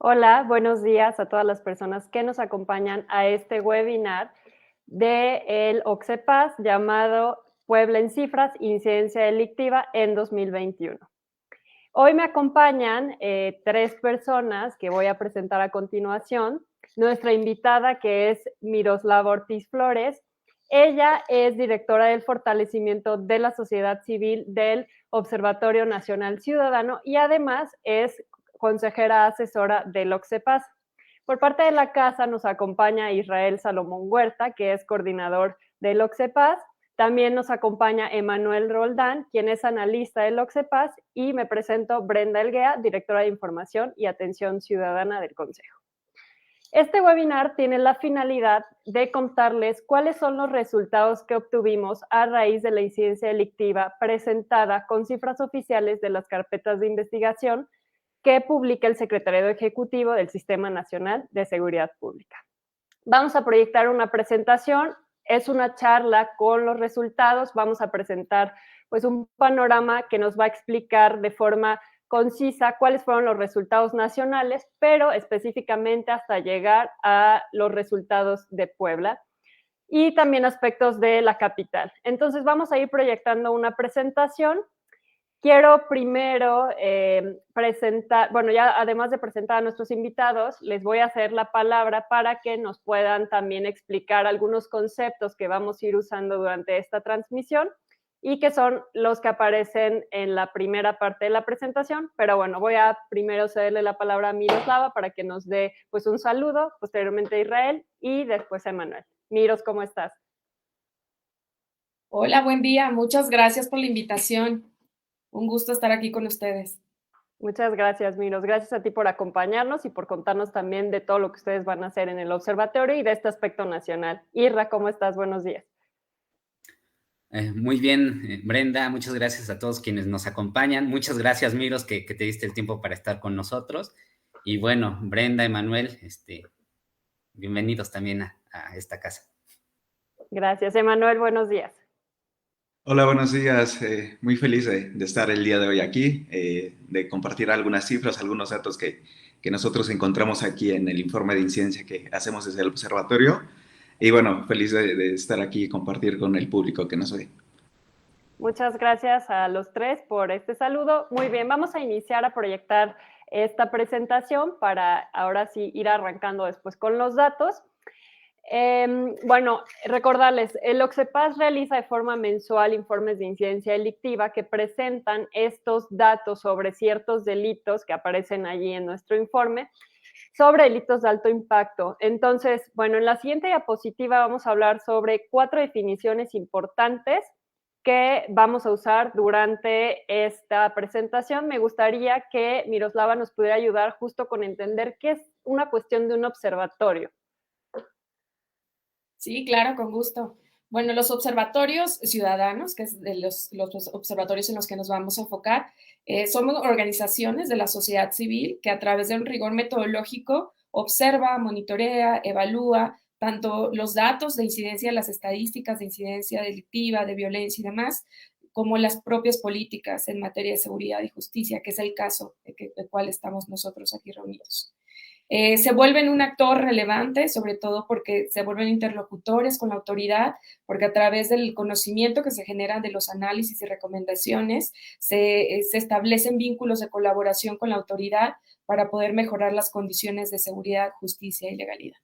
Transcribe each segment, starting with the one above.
Hola, buenos días a todas las personas que nos acompañan a este webinar del OCSEPAS llamado Puebla en Cifras, Incidencia Delictiva en 2021. Hoy me acompañan tres personas que voy a presentar a continuación. Nuestra invitada, que es Miroslava Ortiz Flores. Ella es directora del fortalecimiento de la sociedad civil del Observatorio Nacional Ciudadano y además es consejera asesora del OCSEPAS. Por parte de la casa nos acompaña Israel Salomón Huerta, que es coordinador del OCSEPAS. También nos acompaña Emanuel Roldán, quien es analista del OCSEPAS, y me presento Brenda Elguea, directora de Información y Atención Ciudadana del Consejo. Este webinar tiene la finalidad de contarles cuáles son los resultados que obtuvimos a raíz de la incidencia delictiva presentada con cifras oficiales de las carpetas de investigación que publica el Secretariado Ejecutivo del Sistema Nacional de Seguridad Pública. Vamos a proyectar una presentación, es una charla con los resultados, vamos a presentar pues un panorama que nos va a explicar de forma concisa cuáles fueron los resultados nacionales, pero específicamente hasta llegar a los resultados de Puebla y también aspectos de la capital. Entonces vamos a ir proyectando una presentación. Quiero primero presentar, bueno, ya además de presentar a nuestros invitados, les voy a hacer la palabra para que nos puedan también explicar algunos conceptos que vamos a ir usando durante esta transmisión y que son los que aparecen en la primera parte de la presentación. Pero bueno, voy a primero cederle la palabra a Miroslava para que nos dé pues un saludo, posteriormente a Israel y después a Emanuel. Miros, ¿cómo estás? Hola, buen día. Muchas gracias por la invitación. Un gusto estar aquí con ustedes. Muchas gracias, Miros. Gracias a ti por acompañarnos y por contarnos también de todo lo que ustedes van a hacer en el observatorio y de este aspecto nacional. Irra, ¿cómo estás? Buenos días. Muy bien, Brenda, muchas gracias a todos quienes nos acompañan. Muchas gracias, Miros, que te diste el tiempo para estar con nosotros. Y bueno, Brenda, Emanuel, bienvenidos también a esta casa. Gracias, Emanuel. Buenos días. Hola, buenos días. Muy feliz de estar el día de hoy aquí, de compartir algunas cifras, algunos datos que nosotros encontramos aquí en el informe de incidencia que hacemos desde el observatorio. Y bueno, feliz de estar aquí y compartir con el público que nos ve. Muchas gracias a los tres por este saludo. Muy bien, vamos a iniciar a proyectar esta presentación para ahora sí ir arrancando después con los datos. Bueno, recordarles, el OCSEPAS realiza de forma mensual informes de incidencia delictiva que presentan estos datos sobre ciertos delitos que aparecen allí en nuestro informe, sobre delitos de alto impacto. Entonces, bueno, en la siguiente diapositiva vamos a hablar sobre 4 definiciones importantes que vamos a usar durante esta presentación. Me gustaría que Miroslava nos pudiera ayudar justo con entender qué es una cuestión de un observatorio. Sí, claro, con gusto. Bueno, los observatorios ciudadanos, que es de los observatorios en los que nos vamos a enfocar, son organizaciones de la sociedad civil que a través de un rigor metodológico observa, monitorea, evalúa tanto los datos de incidencia, las estadísticas de incidencia delictiva, de violencia y demás, como las propias políticas en materia de seguridad y justicia, que es el caso del cual estamos nosotros aquí reunidos. Se vuelven un actor relevante, sobre todo porque se vuelven interlocutores con la autoridad, porque a través del conocimiento que se genera de los análisis y recomendaciones, se establecen vínculos de colaboración con la autoridad para poder mejorar las condiciones de seguridad, justicia y legalidad.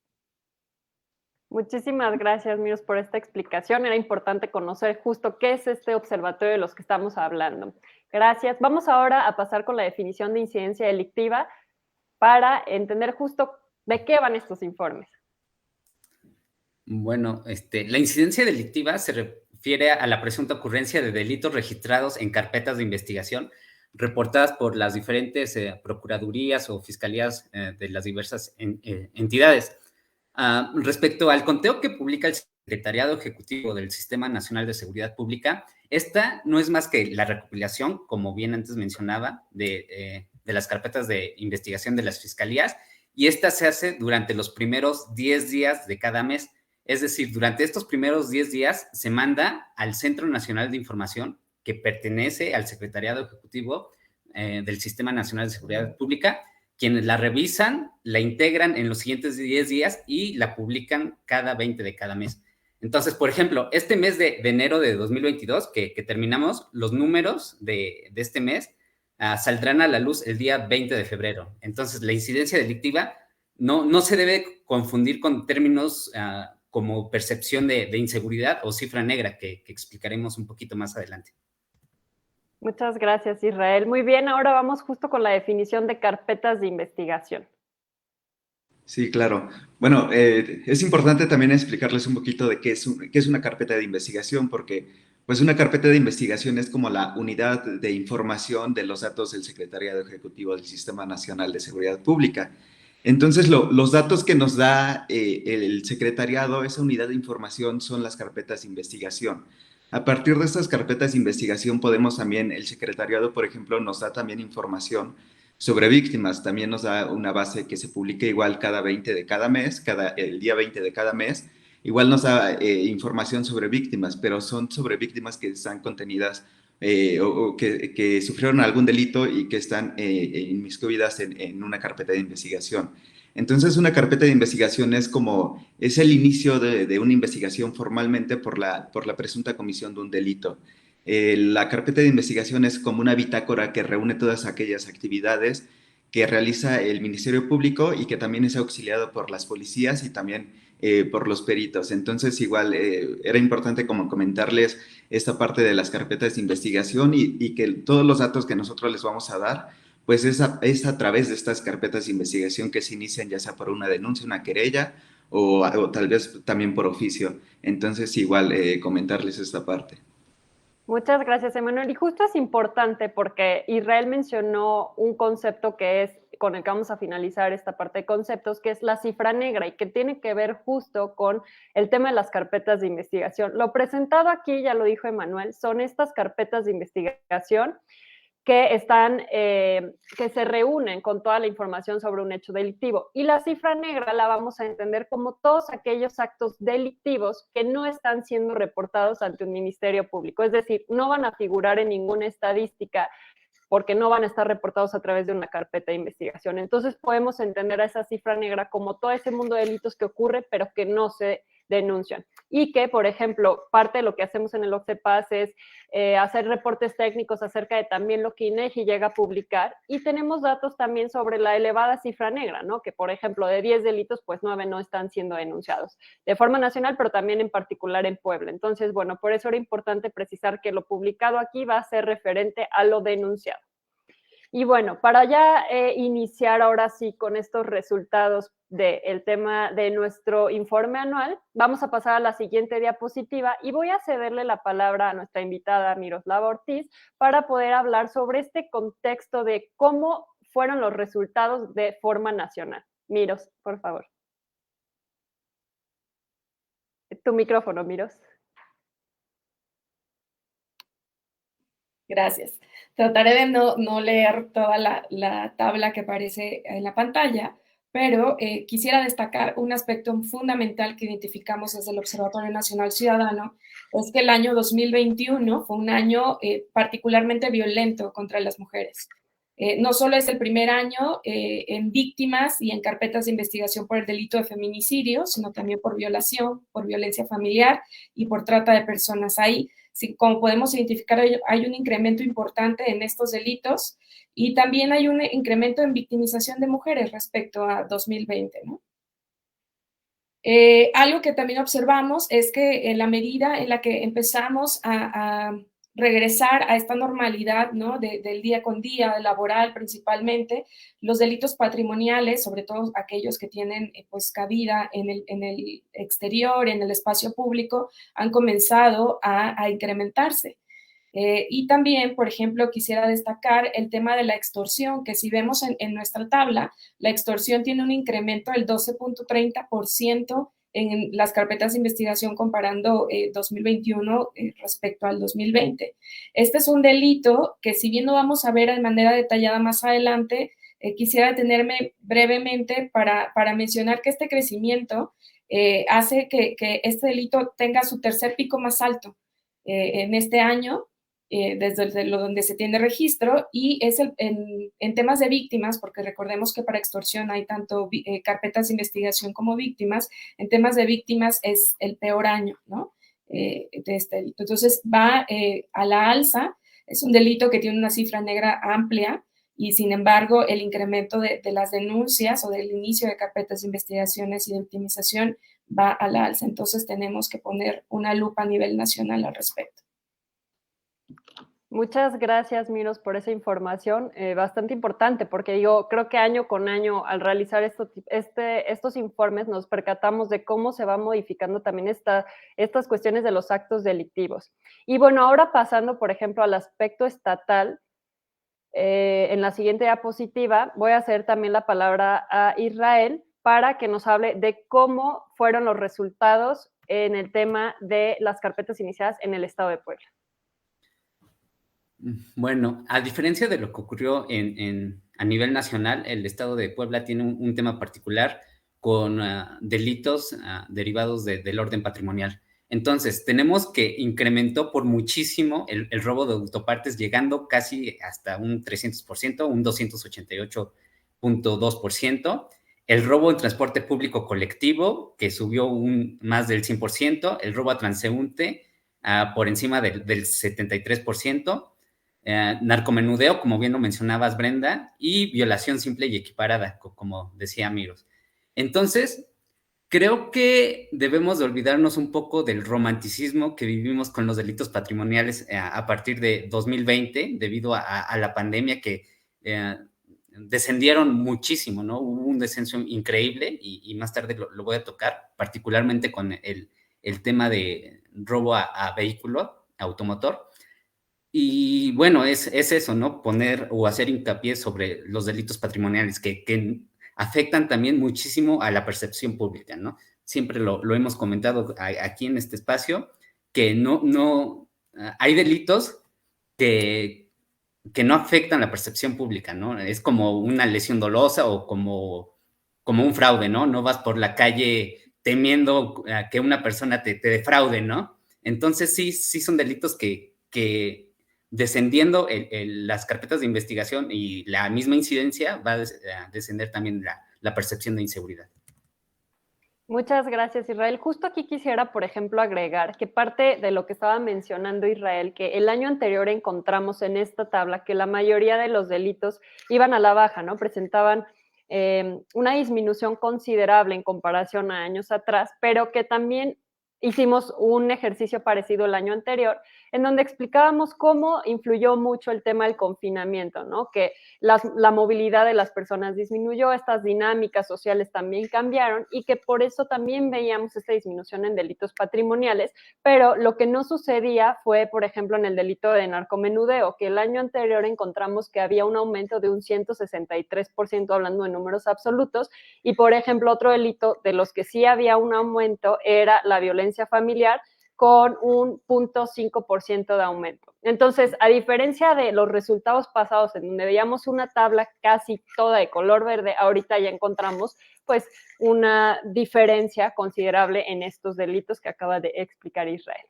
Muchísimas gracias, Miros, por esta explicación. Era importante conocer justo qué es este observatorio de los que estamos hablando. Gracias. Vamos ahora a pasar con la definición de incidencia delictiva para entender justo de qué van estos informes. Bueno, la incidencia delictiva se refiere a la presunta ocurrencia de delitos registrados en carpetas de investigación reportadas por las diferentes procuradurías o fiscalías de las diversas entidades. Respecto al conteo que publica el Secretariado Ejecutivo del Sistema Nacional de Seguridad Pública, esta no es más que la recopilación, como bien antes mencionaba, de las carpetas de investigación de las fiscalías, y esta se hace durante los primeros 10 días de cada mes. Es decir, durante estos primeros 10 días se manda al Centro Nacional de Información, que pertenece al Secretariado Ejecutivo del Sistema Nacional de Seguridad Pública, quienes la revisan, la integran en los siguientes 10 días y la publican cada 20 de cada mes. Entonces, por ejemplo, este mes de enero de 2022, que terminamos, los números de este mes saldrán a la luz el día 20 de febrero. Entonces, la incidencia delictiva no se debe confundir con términos como percepción de inseguridad o cifra negra, que explicaremos un poquito más adelante. Muchas gracias, Israel. Muy bien, ahora vamos justo con la definición de carpetas de investigación. Sí, claro. Bueno, es importante también explicarles un poquito de qué es una carpeta de investigación, porque pues una carpeta de investigación es como la unidad de información de los datos del Secretariado Ejecutivo del Sistema Nacional de Seguridad Pública. Entonces, los datos que nos da el secretariado, esa unidad de información, son las carpetas de investigación. A partir de estas carpetas de investigación podemos también, el secretariado, por ejemplo, nos da también información sobre víctimas. También nos da una base que se publica igual cada 20 de cada mes, el día 20 de cada mes. Igual nos da información sobre víctimas, pero son sobre víctimas que están contenidas o que sufrieron algún delito y que están inmiscuidas en una carpeta de investigación. Entonces, una carpeta de investigación es el inicio de una investigación formalmente por la presunta comisión de un delito. La carpeta de investigación es como una bitácora que reúne todas aquellas actividades que realiza el Ministerio Público y que también es auxiliado por las policías y también por los peritos. Entonces, igual era importante como comentarles esta parte de las carpetas de investigación y que todos los datos que nosotros les vamos a dar, pues es a través de estas carpetas de investigación que se inician ya sea por una denuncia, una querella o tal vez también por oficio. Entonces, igual comentarles esta parte. Muchas gracias, Emanuel. Y justo es importante porque Israel mencionó un concepto que es con el que vamos a finalizar esta parte de conceptos, que es la cifra negra y que tiene que ver justo con el tema de las carpetas de investigación. Lo presentado aquí, ya lo dijo Emanuel, son estas carpetas de investigación que se reúnen con toda la información sobre un hecho delictivo. Y la cifra negra la vamos a entender como todos aquellos actos delictivos que no están siendo reportados ante un ministerio público. Es decir, no van a figurar en ninguna estadística porque no van a estar reportados a través de una carpeta de investigación. Entonces podemos entender a esa cifra negra como todo ese mundo de delitos que ocurre, pero que no se denuncian. Y que, por ejemplo, parte de lo que hacemos en el OCSEPAS es hacer reportes técnicos acerca de también lo que INEGI llega a publicar. Y tenemos datos también sobre la elevada cifra negra, ¿no? Que, por ejemplo, de 10 delitos, pues 9 no están siendo denunciados de forma nacional, pero también en particular en Puebla. Entonces, bueno, por eso era importante precisar que lo publicado aquí va a ser referente a lo denunciado. Y bueno, para ya iniciar ahora sí con estos resultados del tema de nuestro informe anual, vamos a pasar a la siguiente diapositiva y voy a cederle la palabra a nuestra invitada Miroslava Ortiz para poder hablar sobre este contexto de cómo fueron los resultados de forma nacional. Miros, por favor. Tu micrófono, Miros. Gracias. Trataré de no leer toda la tabla que aparece en la pantalla, pero quisiera destacar un aspecto fundamental que identificamos desde el Observatorio Nacional Ciudadano, es que el año 2021 fue un año particularmente violento contra las mujeres. No solo es el primer año en víctimas y en carpetas de investigación por el delito de feminicidio, sino también por violación, por violencia familiar y por trata de personas. Ahí, como podemos identificar, hay un incremento importante en estos delitos y también hay un incremento en victimización de mujeres respecto a 2020, ¿no? Algo que también observamos es que en la medida en la que empezamos a regresar a esta normalidad, ¿no? Del día con día, laboral principalmente, los delitos patrimoniales, sobre todo aquellos que tienen pues cabida en el exterior, en el espacio público, han comenzado a incrementarse. Y también, por ejemplo, quisiera destacar el tema de la extorsión, que si vemos en nuestra tabla, la extorsión tiene un incremento del 12.30% en las carpetas de investigación comparando 2021 respecto al 2020. Este es un delito que, si bien no vamos a ver de manera detallada más adelante, quisiera detenerme brevemente para mencionar que este crecimiento hace que este delito tenga su tercer pico más alto en este año, desde donde se tiene registro, y es en temas de víctimas, porque recordemos que para extorsión hay tanto carpetas de investigación como víctimas. En temas de víctimas es el peor año, ¿no? De este delito. Entonces va a la alza, es un delito que tiene una cifra negra amplia, y sin embargo el incremento de las denuncias o del inicio de carpetas de investigaciones y de victimización va a la alza. Entonces tenemos que poner una lupa a nivel nacional al respecto. Muchas gracias, Miros, por esa información bastante importante, porque yo creo que año con año, al realizar estos informes, nos percatamos de cómo se va modificando también estas cuestiones de los actos delictivos. Y bueno, ahora pasando, por ejemplo, al aspecto estatal, en la siguiente diapositiva voy a hacer también la palabra a Israel para que nos hable de cómo fueron los resultados en el tema de las carpetas iniciadas en el estado de Puebla. Bueno, a diferencia de lo que ocurrió a nivel nacional, el estado de Puebla tiene un tema particular con delitos derivados del orden patrimonial. Entonces, tenemos que incrementó por muchísimo el robo de autopartes, llegando casi hasta un 300%, un 288.2%. El robo en transporte público colectivo, que subió más del 100%. El robo a transeúnte, por encima del 73%. Narcomenudeo, como bien lo mencionabas, Brenda, y violación simple y equiparada, como decía Miros. Entonces, creo que debemos de olvidarnos un poco del romanticismo que vivimos con los delitos patrimoniales a partir de 2020, debido a la pandemia, que descendieron muchísimo, ¿no? Hubo un descenso increíble, y más tarde lo voy a tocar, particularmente con el tema de robo a vehículo automotor. Y bueno, es eso, ¿no? Poner o hacer hincapié sobre los delitos patrimoniales que afectan también muchísimo a la percepción pública, ¿no? Siempre lo hemos comentado aquí en este espacio, que no hay delitos que no afectan la percepción pública, ¿no? Es como una lesión dolosa o como un fraude, ¿no? No vas por la calle temiendo que una persona te defraude, ¿no? Entonces sí son delitos que descendiendo las carpetas de investigación y la misma incidencia, va a descender también la percepción de inseguridad. Muchas gracias, Israel. Justo aquí quisiera, por ejemplo, agregar que parte de lo que estaba mencionando Israel, que el año anterior encontramos en esta tabla que la mayoría de los delitos iban a la baja, ¿no? Presentaban una disminución considerable en comparación a años atrás, pero que también hicimos un ejercicio parecido el año anterior, en donde explicábamos cómo influyó mucho el tema del confinamiento, ¿no? Que la movilidad de las personas disminuyó, estas dinámicas sociales también cambiaron, y que por eso también veíamos esta disminución en delitos patrimoniales, pero lo que no sucedía fue, por ejemplo, en el delito de narcomenudeo, que el año anterior encontramos que había un aumento de un 163%, hablando de números absolutos, y por ejemplo, otro delito de los que sí había un aumento era la violencia familiar, con un 0.5% de aumento. Entonces, a diferencia de los resultados pasados, en donde veíamos una tabla casi toda de color verde, ahorita ya encontramos pues una diferencia considerable en estos delitos que acaba de explicar Israel.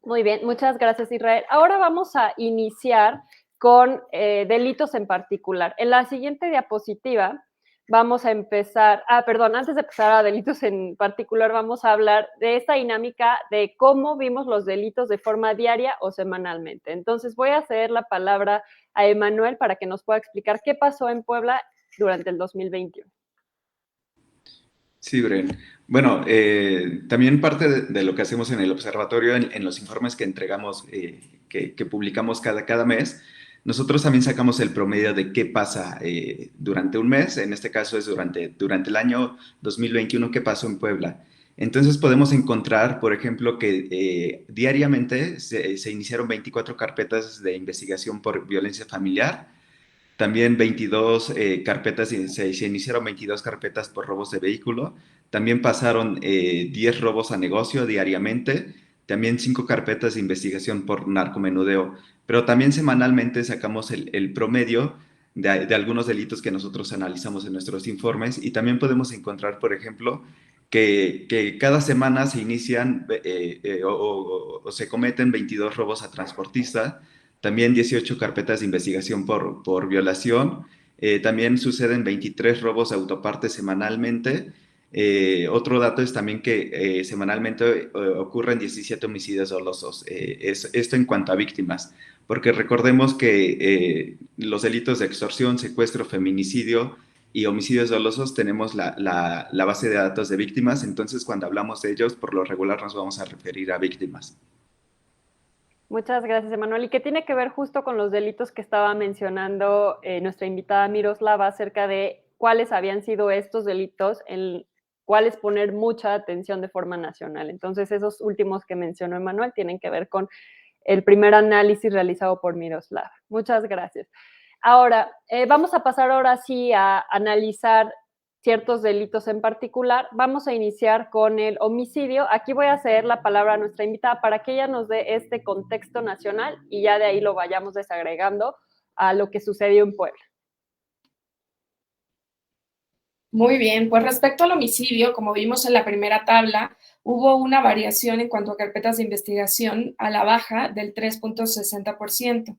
Muy bien, muchas gracias, Israel. Ahora vamos a iniciar con delitos en particular. En la siguiente diapositiva vamos a empezar, antes de empezar a delitos en particular, vamos a hablar de esta dinámica de cómo vimos los delitos de forma diaria o semanalmente. Entonces voy a ceder la palabra a Emanuel para que nos pueda explicar qué pasó en Puebla durante el 2021. Sí, Bren. Bueno, también parte de lo que hacemos en el observatorio, en los informes que entregamos, que publicamos cada mes, nosotros también sacamos el promedio de qué pasa durante un mes, en este caso es durante el año 2021, qué pasó en Puebla. Entonces podemos encontrar, por ejemplo, que diariamente se iniciaron 24 carpetas de investigación por violencia familiar, también 22 carpetas, se iniciaron 22 carpetas por robos de vehículo. También pasaron 10 robos a negocio diariamente. También 5 carpetas de investigación por narcomenudeo. Pero también semanalmente sacamos el promedio de algunos delitos que nosotros analizamos en nuestros informes. Y también podemos encontrar, por ejemplo, que cada semana se inician o se cometen 22 robos a transportistas. También 18 carpetas de investigación por violación. También suceden 23 robos de autopartes semanalmente. Otro dato es también que semanalmente ocurren 17 homicidios dolosos. Esto en cuanto a víctimas, porque recordemos que los delitos de extorsión, secuestro, feminicidio y homicidios dolosos tenemos la base de datos de víctimas, entonces cuando hablamos de ellos, por lo regular nos vamos a referir a víctimas. Muchas gracias, Emanuel. Y que tiene que ver justo con los delitos que estaba mencionando nuestra invitada Miroslava acerca de cuáles habían sido estos delitos, en cuáles poner mucha atención de forma nacional. Entonces, esos últimos que mencionó Emanuel tienen que ver con el primer análisis realizado por Miroslava. Muchas gracias. Ahora, vamos a pasar ahora sí a analizar ciertos delitos en particular. Vamos a iniciar con el homicidio. Aquí voy a ceder la palabra a nuestra invitada para que ella nos dé este contexto nacional y ya de ahí lo vayamos desagregando a lo que sucedió en Puebla. Muy bien, pues respecto al homicidio, como vimos en la primera tabla, hubo una variación en cuanto a carpetas de investigación a la baja del 3.60%.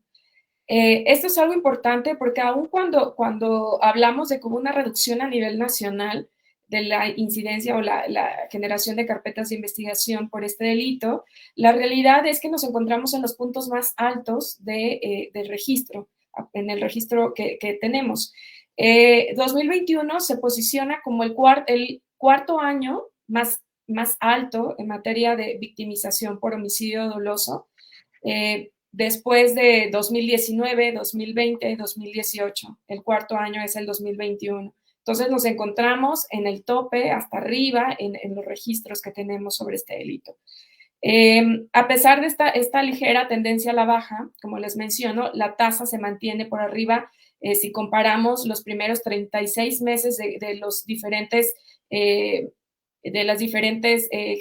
Esto es algo importante porque aun cuando hablamos de como una reducción a nivel nacional de la incidencia o la generación de carpetas de investigación por este delito, la realidad es que nos encontramos en los puntos más altos del registro, en el registro que tenemos. 2021 se posiciona como el cuarto año más alto en materia de victimización por homicidio doloso, después de 2019, 2020, 2018. El cuarto año es el 2021. Entonces nos encontramos en el tope, hasta arriba, en los registros que tenemos sobre este delito. A pesar de esta ligera tendencia a la baja, como les menciono, la tasa se mantiene por arriba si comparamos los primeros 36 meses de las diferentes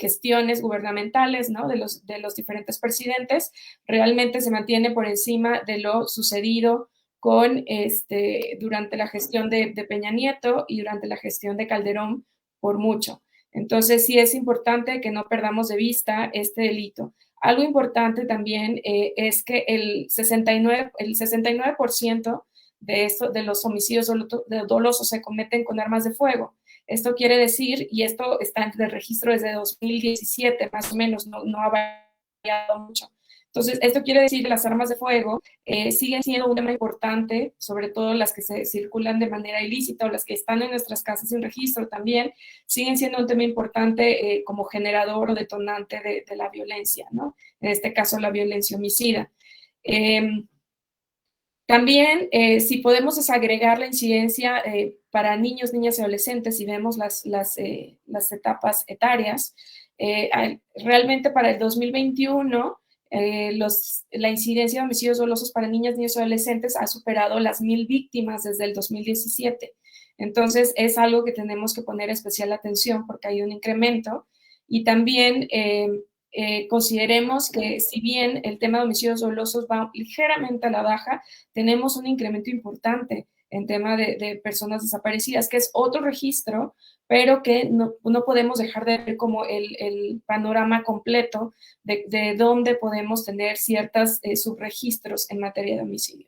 gestiones gubernamentales, ¿no? de los diferentes presidentes, realmente se mantiene por encima de lo sucedido durante la gestión de Peña Nieto y durante la gestión de Calderón por mucho. Entonces, sí es importante que no perdamos de vista este delito. Algo importante también es que el 69% de los homicidios dolosos se cometen con armas de fuego. Esto quiere decir, y esto está en el registro desde 2017, más o menos, no ha variado mucho. Entonces, esto quiere decir que las armas de fuego siguen siendo un tema importante, sobre todo las que se circulan de manera ilícita o las que están en nuestras casas sin registro también, siguen siendo un tema importante como generador o detonante de la violencia, ¿no? En este caso, la violencia homicida. También, si podemos desagregar la incidencia para niños, niñas y adolescentes, y vemos las etapas etarias, realmente para el 2021, la incidencia de homicidios dolosos para niñas, niños y adolescentes ha superado las 1,000 víctimas desde el 2017. Entonces, es algo que tenemos que poner especial atención porque hay un incremento. Y también consideremos que si bien el tema de homicidios dolosos va ligeramente a la baja, tenemos un incremento importante en tema de personas desaparecidas, que es otro registro, pero que no podemos dejar de ver como el panorama completo de dónde podemos tener ciertos subregistros en materia de homicidio.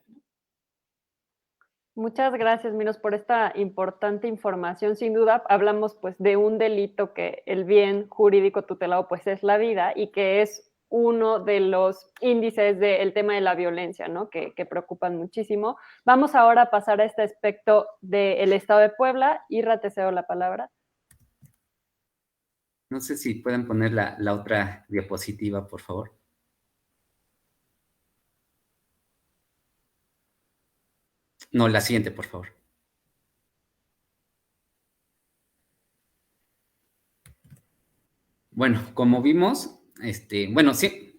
Muchas gracias, Miros, por esta importante información. Sin duda, hablamos pues de un delito que el bien jurídico tutelado pues es la vida y que es uno de los índices del tema de la violencia, ¿no? Que preocupan muchísimo. Vamos ahora a pasar a este aspecto del Estado de Puebla. Irra, te cedo la palabra. No sé si pueden poner la otra diapositiva, por favor. No, la siguiente, por favor. Bueno, como vimos, bueno, sí,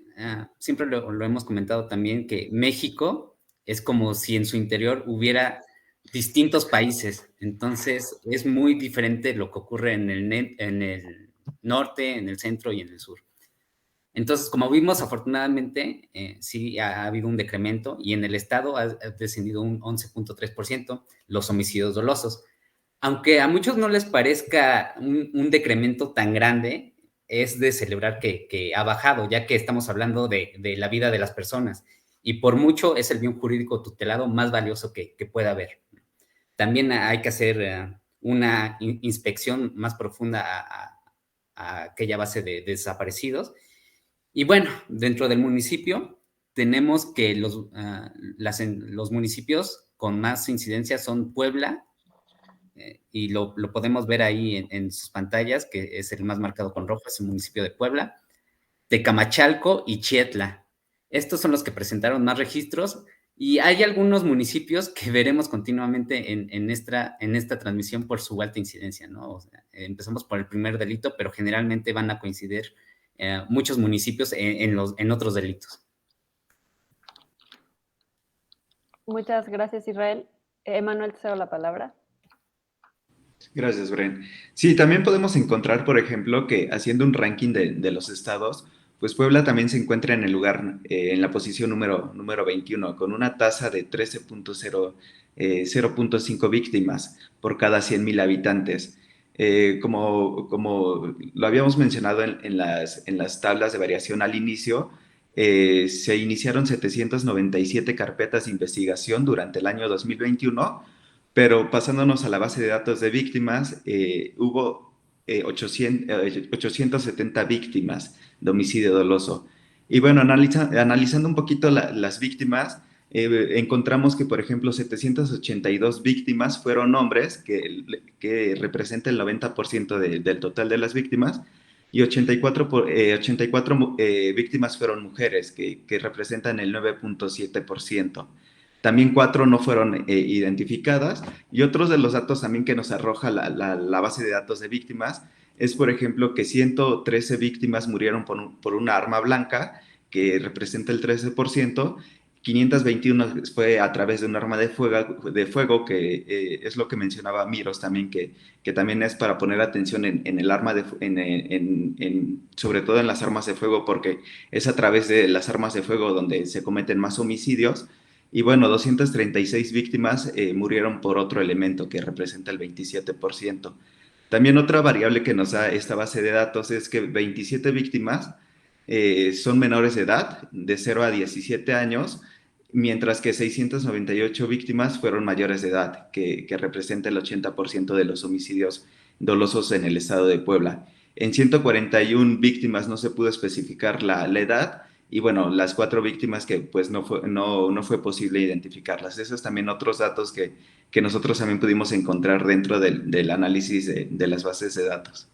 siempre lo hemos comentado también, que México es como si en su interior hubiera distintos países. Entonces, es muy diferente lo que ocurre en el norte, en el centro y en el sur. Entonces, como vimos, afortunadamente, sí ha habido un decremento y en el estado ha descendido un 11.3% los homicidios dolosos. Aunque a muchos no les parezca un decremento tan grande, es de celebrar que ha bajado, ya que estamos hablando de la vida de las personas. Y por mucho es el bien jurídico tutelado más valioso que pueda haber. También hay que hacer una inspección más profunda a aquella base de desaparecidos. Y bueno, dentro del municipio tenemos que los municipios con más incidencia son Puebla, y lo podemos ver ahí en sus pantallas, que es el más marcado con rojo, es el municipio de Puebla, Tecamachalco y Chietla. Estos son los que presentaron más registros y hay algunos municipios que veremos continuamente en esta transmisión por su alta incidencia, ¿no? O sea, empezamos por el primer delito, pero generalmente van a coincidir muchos municipios en otros delitos. Muchas gracias, Israel. Emanuel, te cedo la palabra. Gracias, Bren. Sí, también podemos encontrar, por ejemplo, que haciendo un ranking de los estados, pues Puebla también se encuentra en el lugar, en la posición número 21, con una tasa de 0.5 víctimas por cada 100,000 habitantes. Como lo habíamos mencionado en las tablas de variación al inicio, se iniciaron 797 carpetas de investigación durante el año 2021, pero pasándonos a la base de datos de víctimas, hubo 870 víctimas de homicidio doloso. Y bueno, analizando un poquito las víctimas, encontramos que, por ejemplo, 782 víctimas fueron hombres, que representa el 90% del total de las víctimas, y 84 víctimas fueron mujeres, que representan el 9.7%. También 4 no fueron identificadas. Y otros de los datos también que nos arroja la base de datos de víctimas es, por ejemplo, que 113 víctimas murieron por una arma blanca, que representa el 13%. 521 fue a través de un arma de fuego, que es lo que mencionaba Miros también, que también es para poner atención en el arma sobre todo en las armas de fuego, porque es a través de las armas de fuego donde se cometen más homicidios. Y bueno, 236 víctimas murieron por otro elemento que representa el 27%. También otra variable que nos da esta base de datos es que 27 víctimas son menores de edad, de 0 a 17 años, mientras que 698 víctimas fueron mayores de edad, que representa el 80% de los homicidios dolosos en el estado de Puebla. En 141 víctimas no se pudo especificar la edad, y bueno, las 4 víctimas que pues no fue posible identificarlas. Esos también otros datos que nosotros también pudimos encontrar dentro del análisis de las bases de datos.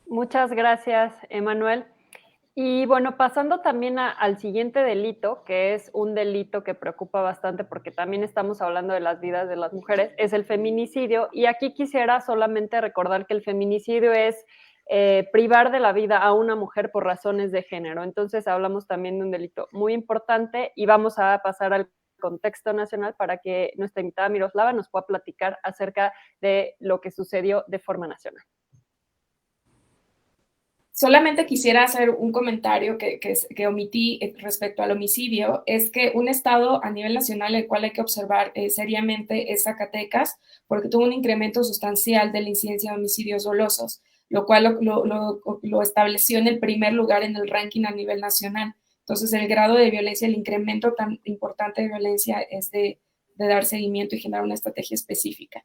Muchas gracias, Emanuel. Y bueno, pasando también al siguiente delito, que es un delito que preocupa bastante porque también estamos hablando de las vidas de las mujeres, es el feminicidio. Y aquí quisiera solamente recordar que el feminicidio es privar de la vida a una mujer por razones de género. Entonces hablamos también de un delito muy importante y vamos a pasar al contexto nacional para que nuestra invitada Miroslava nos pueda platicar acerca de lo que sucedió de forma nacional. Solamente quisiera hacer un comentario que omití respecto al homicidio, es que un estado a nivel nacional el cual hay que observar seriamente es Zacatecas, porque tuvo un incremento sustancial de la incidencia de homicidios dolosos, lo cual lo estableció en el primer lugar en el ranking a nivel nacional. Entonces, el grado de violencia, el incremento tan importante de violencia es de de dar seguimiento y generar una estrategia específica.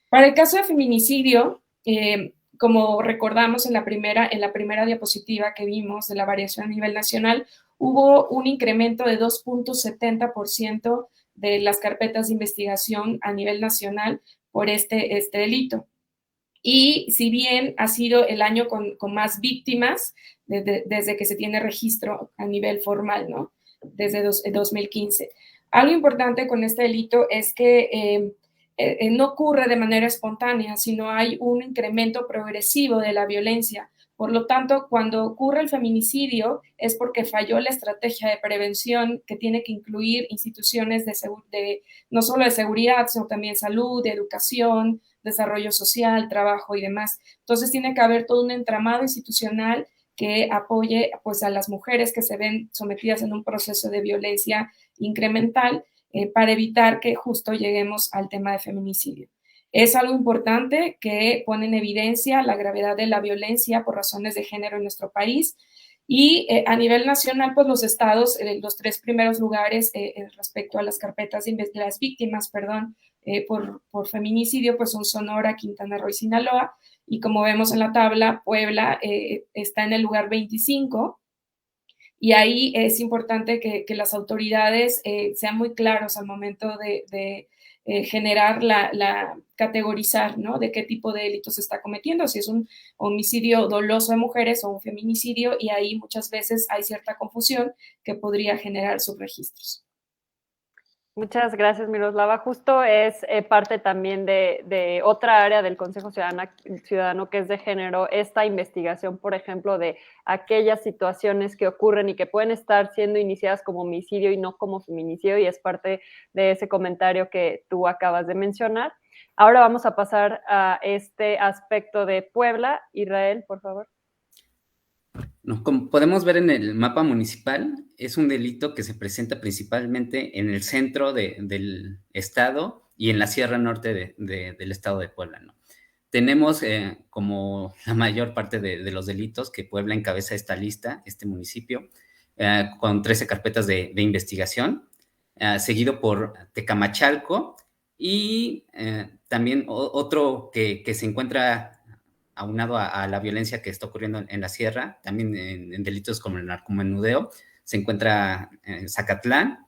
Para el caso de feminicidio, como recordamos en la primera diapositiva que vimos de la variación a nivel nacional, hubo un incremento de 2.70% de las carpetas de investigación a nivel nacional por este delito. Y si bien ha sido el año con más víctimas desde que se tiene registro a nivel formal, ¿no? Desde 2015. Algo importante con este delito es que no ocurre de manera espontánea, sino hay un incremento progresivo de la violencia. Por lo tanto, cuando ocurre el feminicidio es porque falló la estrategia de prevención que tiene que incluir instituciones no solo de seguridad, sino también salud, educación, desarrollo social, trabajo y demás. Entonces tiene que haber todo un entramado institucional que apoye pues, a las mujeres que se ven sometidas en un proceso de violencia incremental para evitar que justo lleguemos al tema de feminicidio. Es algo importante que pone en evidencia la gravedad de la violencia por razones de género en nuestro país y a nivel nacional, pues los estados, los 3 primeros lugares respecto a las carpetas de las víctimas, por feminicidio, pues son Sonora, Quintana Roo y Sinaloa, y como vemos en la tabla, Puebla está en el lugar 25, y ahí es importante que las autoridades sean muy claros al momento de generar categorizar, ¿no? De qué tipo de delito se está cometiendo, si es un homicidio doloso de mujeres o un feminicidio, y ahí muchas veces hay cierta confusión que podría generar subregistros. Muchas gracias, Miroslava. Justo es parte también de otra área del Consejo Ciudadano que es de género, esta investigación, por ejemplo, de aquellas situaciones que ocurren y que pueden estar siendo iniciadas como homicidio y no como feminicidio, y es parte de ese comentario que tú acabas de mencionar. Ahora vamos a pasar a este aspecto de Puebla. Israel, por favor. No, como podemos ver en el mapa municipal, es un delito que se presenta principalmente en el centro del estado y en la Sierra Norte del estado de Puebla, ¿no? Tenemos como la mayor parte de los delitos que Puebla encabeza esta lista, este municipio, con 13 carpetas de investigación, seguido por Tecamachalco y también otro que se encuentra aunado a la violencia que está ocurriendo en la sierra, también en delitos como el narcomenudeo, se encuentra en Zacatlán,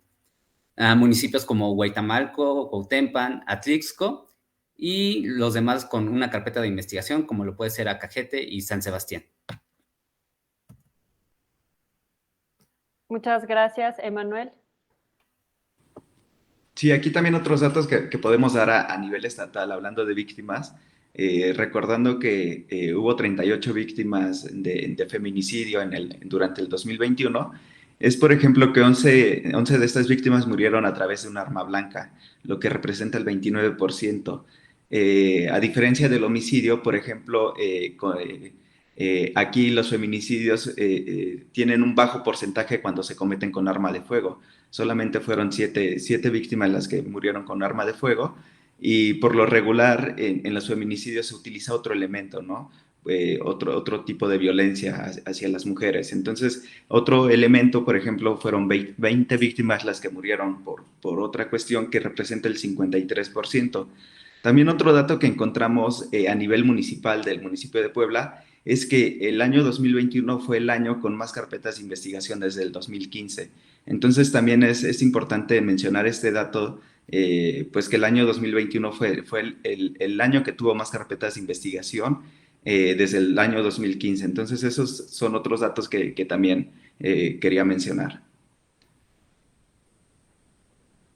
municipios como Huaytamalco, Cuautempan, Atlixco, y los demás con una carpeta de investigación, como lo puede ser Acajete y San Sebastián. Muchas gracias, Emanuel. Sí, aquí también otros datos que podemos dar a nivel estatal, hablando de víctimas, recordando que hubo 38 víctimas de feminicidio durante el 2021, es por ejemplo que 11 de estas víctimas murieron a través de un arma blanca, lo que representa el 29%. A diferencia del homicidio, por ejemplo, aquí los feminicidios tienen un bajo porcentaje cuando se cometen con arma de fuego. Solamente fueron 7 víctimas las que murieron con arma de fuego, y por lo regular en los feminicidios se utiliza otro elemento, ¿no? Otro tipo de violencia hacia las mujeres. Entonces, otro elemento, por ejemplo, fueron 20 víctimas las que murieron por otra cuestión que representa el 53%. También otro dato que encontramos a nivel municipal del municipio de Puebla es que el año 2021 fue el año con más carpetas de investigación desde el 2015. Entonces también es importante mencionar este dato, pues que el año 2021 fue el año que tuvo más carpetas de investigación desde el año 2015. Entonces esos son otros datos que también quería mencionar.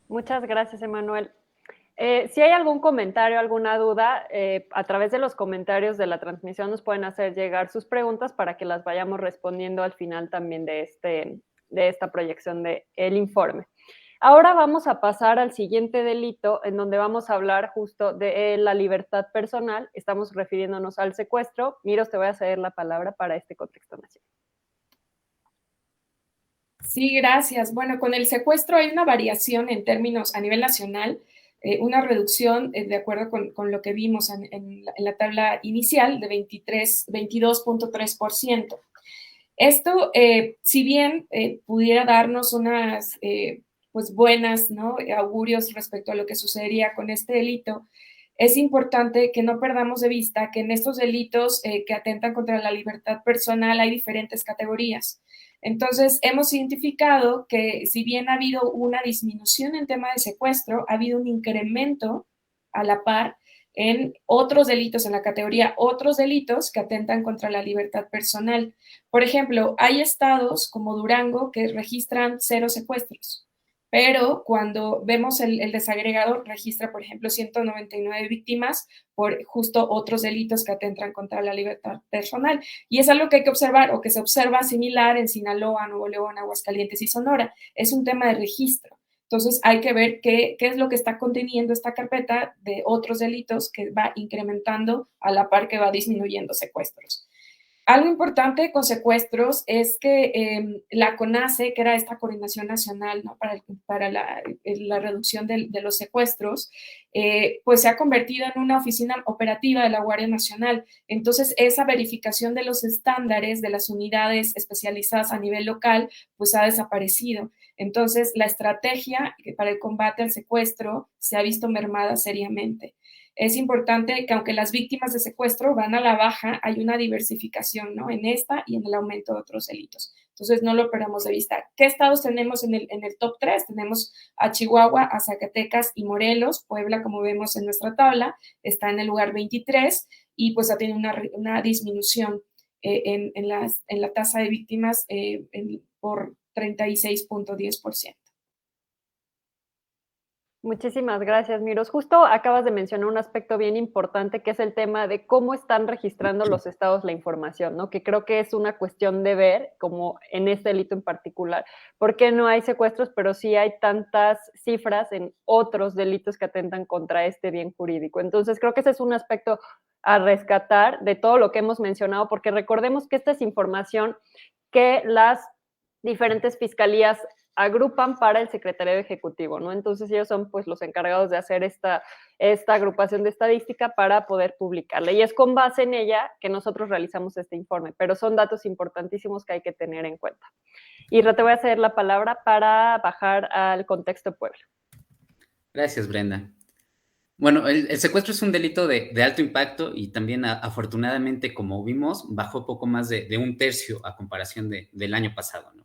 Muchas gracias, Emanuel. Si hay algún comentario, alguna duda, a través de los comentarios de la transmisión nos pueden hacer llegar sus preguntas para que las vayamos respondiendo al final también de esta proyección del informe. Ahora vamos a pasar al siguiente delito, en donde vamos a hablar justo de la libertad personal. Estamos refiriéndonos al secuestro. Miros, te voy a ceder la palabra para este contexto nacional. Sí, gracias. Bueno, con el secuestro hay una variación en términos a nivel nacional, una reducción, de acuerdo con lo que vimos en la tabla inicial, de 22.3%. Esto, si bien pudiera darnos pues buenas, ¿no?, augurios respecto a lo que sucedería con este delito, es importante que no perdamos de vista que en estos delitos que atentan contra la libertad personal hay diferentes categorías. Entonces, hemos identificado que si bien ha habido una disminución en tema de secuestro, ha habido un incremento a la par en otros delitos, en la categoría otros delitos que atentan contra la libertad personal. Por ejemplo, hay estados como Durango que registran 0 secuestros, pero cuando vemos el desagregado registra, por ejemplo, 199 víctimas por justo otros delitos que atentan contra la libertad personal. Y es algo que hay que observar o que se observa similar en Sinaloa, Nuevo León, Aguascalientes y Sonora. Es un tema de registro. Entonces hay que ver qué es lo que está conteniendo esta carpeta de otros delitos que va incrementando a la par que va disminuyendo secuestros. Algo importante con secuestros es que la CONACE, que era esta coordinación nacional, ¿no?, para la reducción de los secuestros, pues se ha convertido en una oficina operativa de la Guardia Nacional. Entonces, esa verificación de los estándares de las unidades especializadas a nivel local, pues ha desaparecido. Entonces, la estrategia para el combate al secuestro se ha visto mermada seriamente. Es importante que aunque las víctimas de secuestro van a la baja, hay una diversificación, ¿no?, en esta y en el aumento de otros delitos. Entonces, no lo perdamos de vista. ¿Qué estados tenemos en el top 3? Tenemos a Chihuahua, a Zacatecas y Morelos. Puebla, como vemos en nuestra tabla, está en el lugar 23 y pues ha tenido una disminución en la tasa de víctimas por 36.10%. Muchísimas gracias, Miros. Justo acabas de mencionar un aspecto bien importante, que es el tema de cómo están registrando los estados la información, ¿no? Que creo que es una cuestión de ver, como en este delito en particular, por qué no hay secuestros, pero sí hay tantas cifras en otros delitos que atentan contra este bien jurídico. Entonces, creo que ese es un aspecto a rescatar de todo lo que hemos mencionado, porque recordemos que esta es información que las diferentes fiscalías agrupan para el secretariado ejecutivo, ¿no? Entonces ellos son pues los encargados de hacer esta agrupación de estadística para poder publicarla. Y es con base en ella que nosotros realizamos este informe, pero son datos importantísimos que hay que tener en cuenta. Y te voy a ceder la palabra para bajar al contexto de Puebla. Gracias, Brenda. Bueno, el secuestro es un delito de alto impacto y también afortunadamente, como vimos, bajó poco más de 1/3 a comparación del año pasado, ¿no?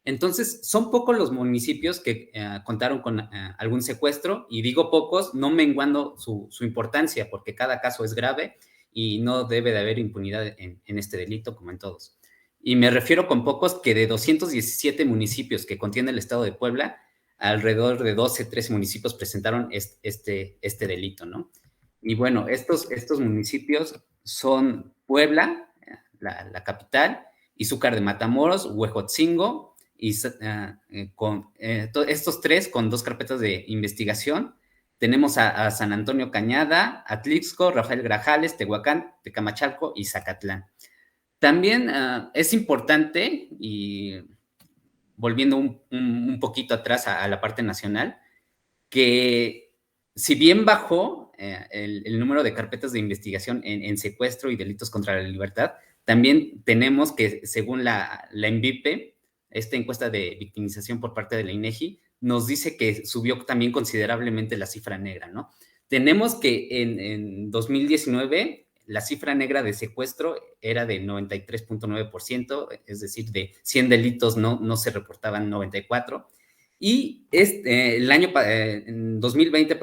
Entonces, son pocos los municipios que contaron con algún secuestro, y digo pocos, no menguando su importancia, porque cada caso es grave y no debe de haber impunidad en este delito, como en todos. Y me refiero con pocos que de 217 municipios que contiene el estado de Puebla, alrededor de 12, 13 municipios presentaron este delito, ¿no? Y bueno, estos municipios son Puebla, la capital, Izúcar de Matamoros, Huejotzingo, y estos 3 con 2 carpetas de investigación. Tenemos a San Antonio Cañada, Atlixco, Rafael Grajales, Tehuacán, Tecamachalco y Zacatlán. También es importante, y volviendo un poquito atrás a la parte nacional, que si bien bajó el número de carpetas de investigación en secuestro y delitos contra la libertad, también tenemos que, según la INVIPE, esta encuesta de victimización por parte de la INEGI, nos dice que subió también considerablemente la cifra negra, ¿no? Tenemos que en 2019 la cifra negra de secuestro era de 93.9%, es decir, de 100 delitos no se reportaban 94, y en 2020,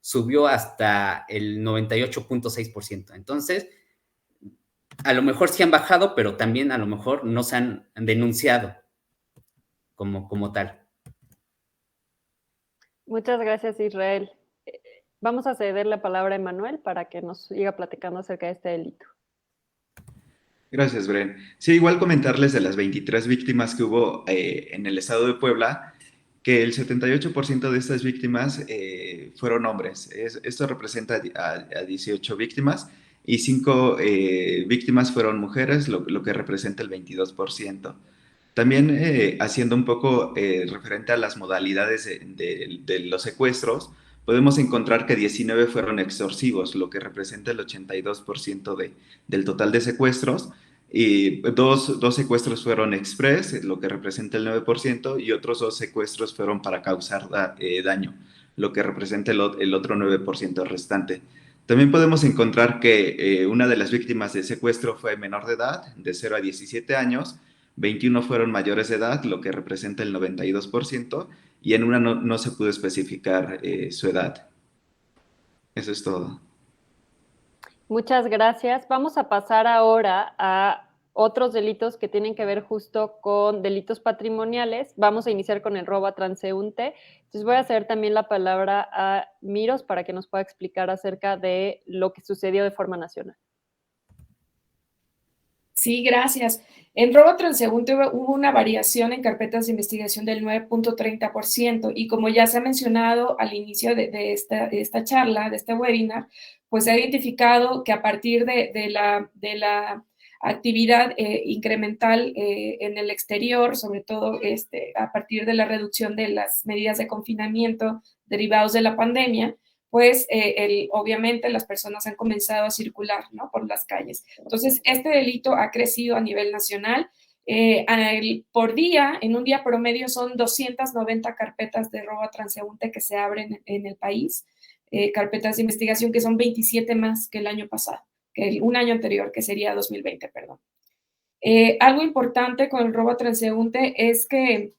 subió hasta el 98.6%. Entonces, a lo mejor sí han bajado, pero también a lo mejor no se han denunciado como tal. Muchas gracias, Israel. Vamos a ceder la palabra a Emanuel para que nos siga platicando acerca de este delito. Gracias, Bren. Sí, igual comentarles de las 23 víctimas que hubo en el estado de Puebla, que el 78% de estas víctimas fueron hombres. Esto representa a 18 víctimas, y 5 víctimas fueron mujeres, lo que representa el 22%. También haciendo un poco referente a las modalidades de los secuestros, podemos encontrar que 19 fueron extorsivos, lo que representa el 82% del total de secuestros. Y dos secuestros fueron express, lo que representa el 9%, y otros 2 secuestros fueron para causar daño, lo que representa el otro 9% restante. También podemos encontrar que una de las víctimas de secuestro fue menor de edad, de 0 a 17 años, 21 fueron mayores de edad, lo que representa el 92%, y en una no se pudo especificar su edad. Eso es todo. Muchas gracias. Vamos a pasar ahora a otros delitos que tienen que ver justo con delitos patrimoniales. Vamos a iniciar con el robo a transeúnte. Entonces voy a hacer también la palabra a Miros para que nos pueda explicar acerca de lo que sucedió de forma nacional. Sí, gracias. En robo transeúnte hubo una variación en carpetas de investigación del 9.30% y como ya se ha mencionado al inicio de esta charla, de este webinar, pues se ha identificado que a partir de la actividad incremental en el exterior, sobre todo a partir de la reducción de las medidas de confinamiento derivados de la pandemia, pues obviamente las personas han comenzado a circular, ¿no?, por las calles. Entonces, este delito ha crecido a nivel nacional. Por día, en un día promedio, son 290 carpetas de robo a transeúnte que se abren en el país, carpetas de investigación que son 27 más que el año pasado, que un año anterior, que sería 2020, perdón. Algo importante con el robo a transeúnte es que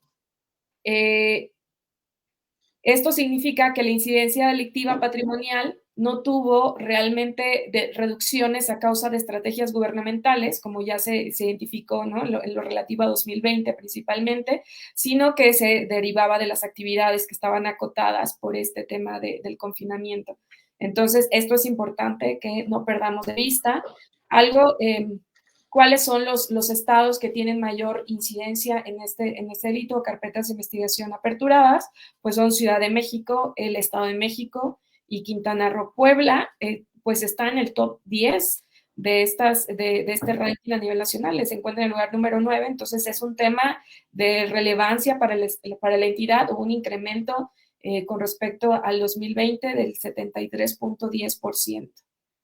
esto significa que la incidencia delictiva patrimonial no tuvo realmente reducciones a causa de estrategias gubernamentales, como ya se identificó, ¿no?, en lo relativo a 2020 principalmente, sino que se derivaba de las actividades que estaban acotadas por este tema del confinamiento. Entonces, esto es importante que no perdamos de vista. ¿Cuáles son los estados que tienen mayor incidencia en este delito o carpetas de investigación aperturadas? Pues son Ciudad de México, el Estado de México y Quintana Roo. Puebla, pues está en el top 10 de este ranking a nivel nacional, se encuentra en el lugar número 9, entonces es un tema de relevancia para la entidad. Hubo un incremento con respecto al 2020 del 73.10%.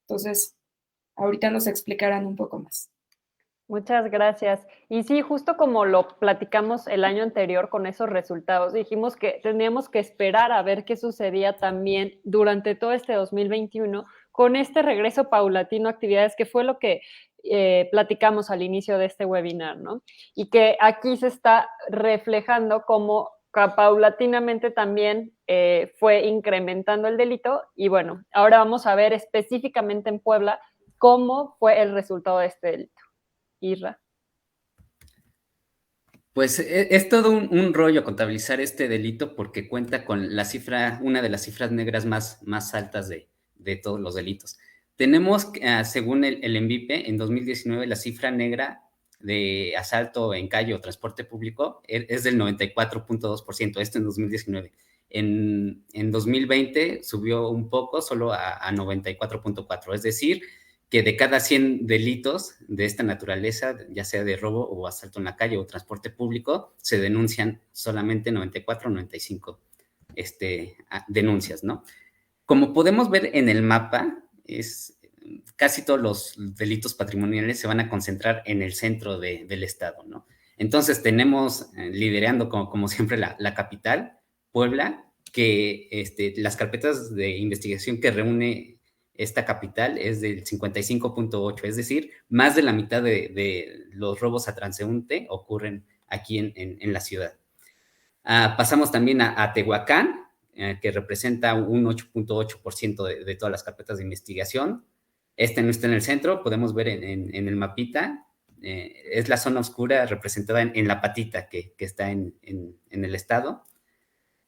Entonces, ahorita nos explicarán un poco más. Muchas gracias. Y sí, justo como lo platicamos el año anterior con esos resultados, dijimos que teníamos que esperar a ver qué sucedía también durante todo este 2021 con este regreso paulatino a actividades, que fue lo que platicamos al inicio de este webinar, ¿no? Y que aquí se está reflejando como paulatinamente también fue incrementando el delito. Y bueno, ahora vamos a ver específicamente en Puebla cómo fue el resultado de este delito. Isra. Pues es todo un rollo contabilizar este delito porque cuenta con la cifra, una de las cifras negras más altas de todos los delitos. Tenemos, según el ENVIPE, en 2019 la cifra negra de asalto en calle o transporte público es del 94.2%, esto en 2019. En 2020 subió un poco, solo a 94.4%, es decir, que de cada 100 delitos de esta naturaleza, ya sea de robo o asalto en la calle o transporte público, se denuncian solamente 94 o 95 denuncias, ¿no? Como podemos ver en el mapa, casi todos los delitos patrimoniales se van a concentrar en el centro del estado, ¿no? Entonces tenemos liderando como siempre la capital, Puebla, que las carpetas de investigación que reúne esta capital es del 55.8, es decir, más de la mitad de los robos a transeúnte ocurren aquí en la ciudad. Pasamos también a Tehuacán, que representa un 8.8% de todas las carpetas de investigación. No está en el centro, podemos ver en el mapita, es la zona oscura representada en la patita que está en el estado.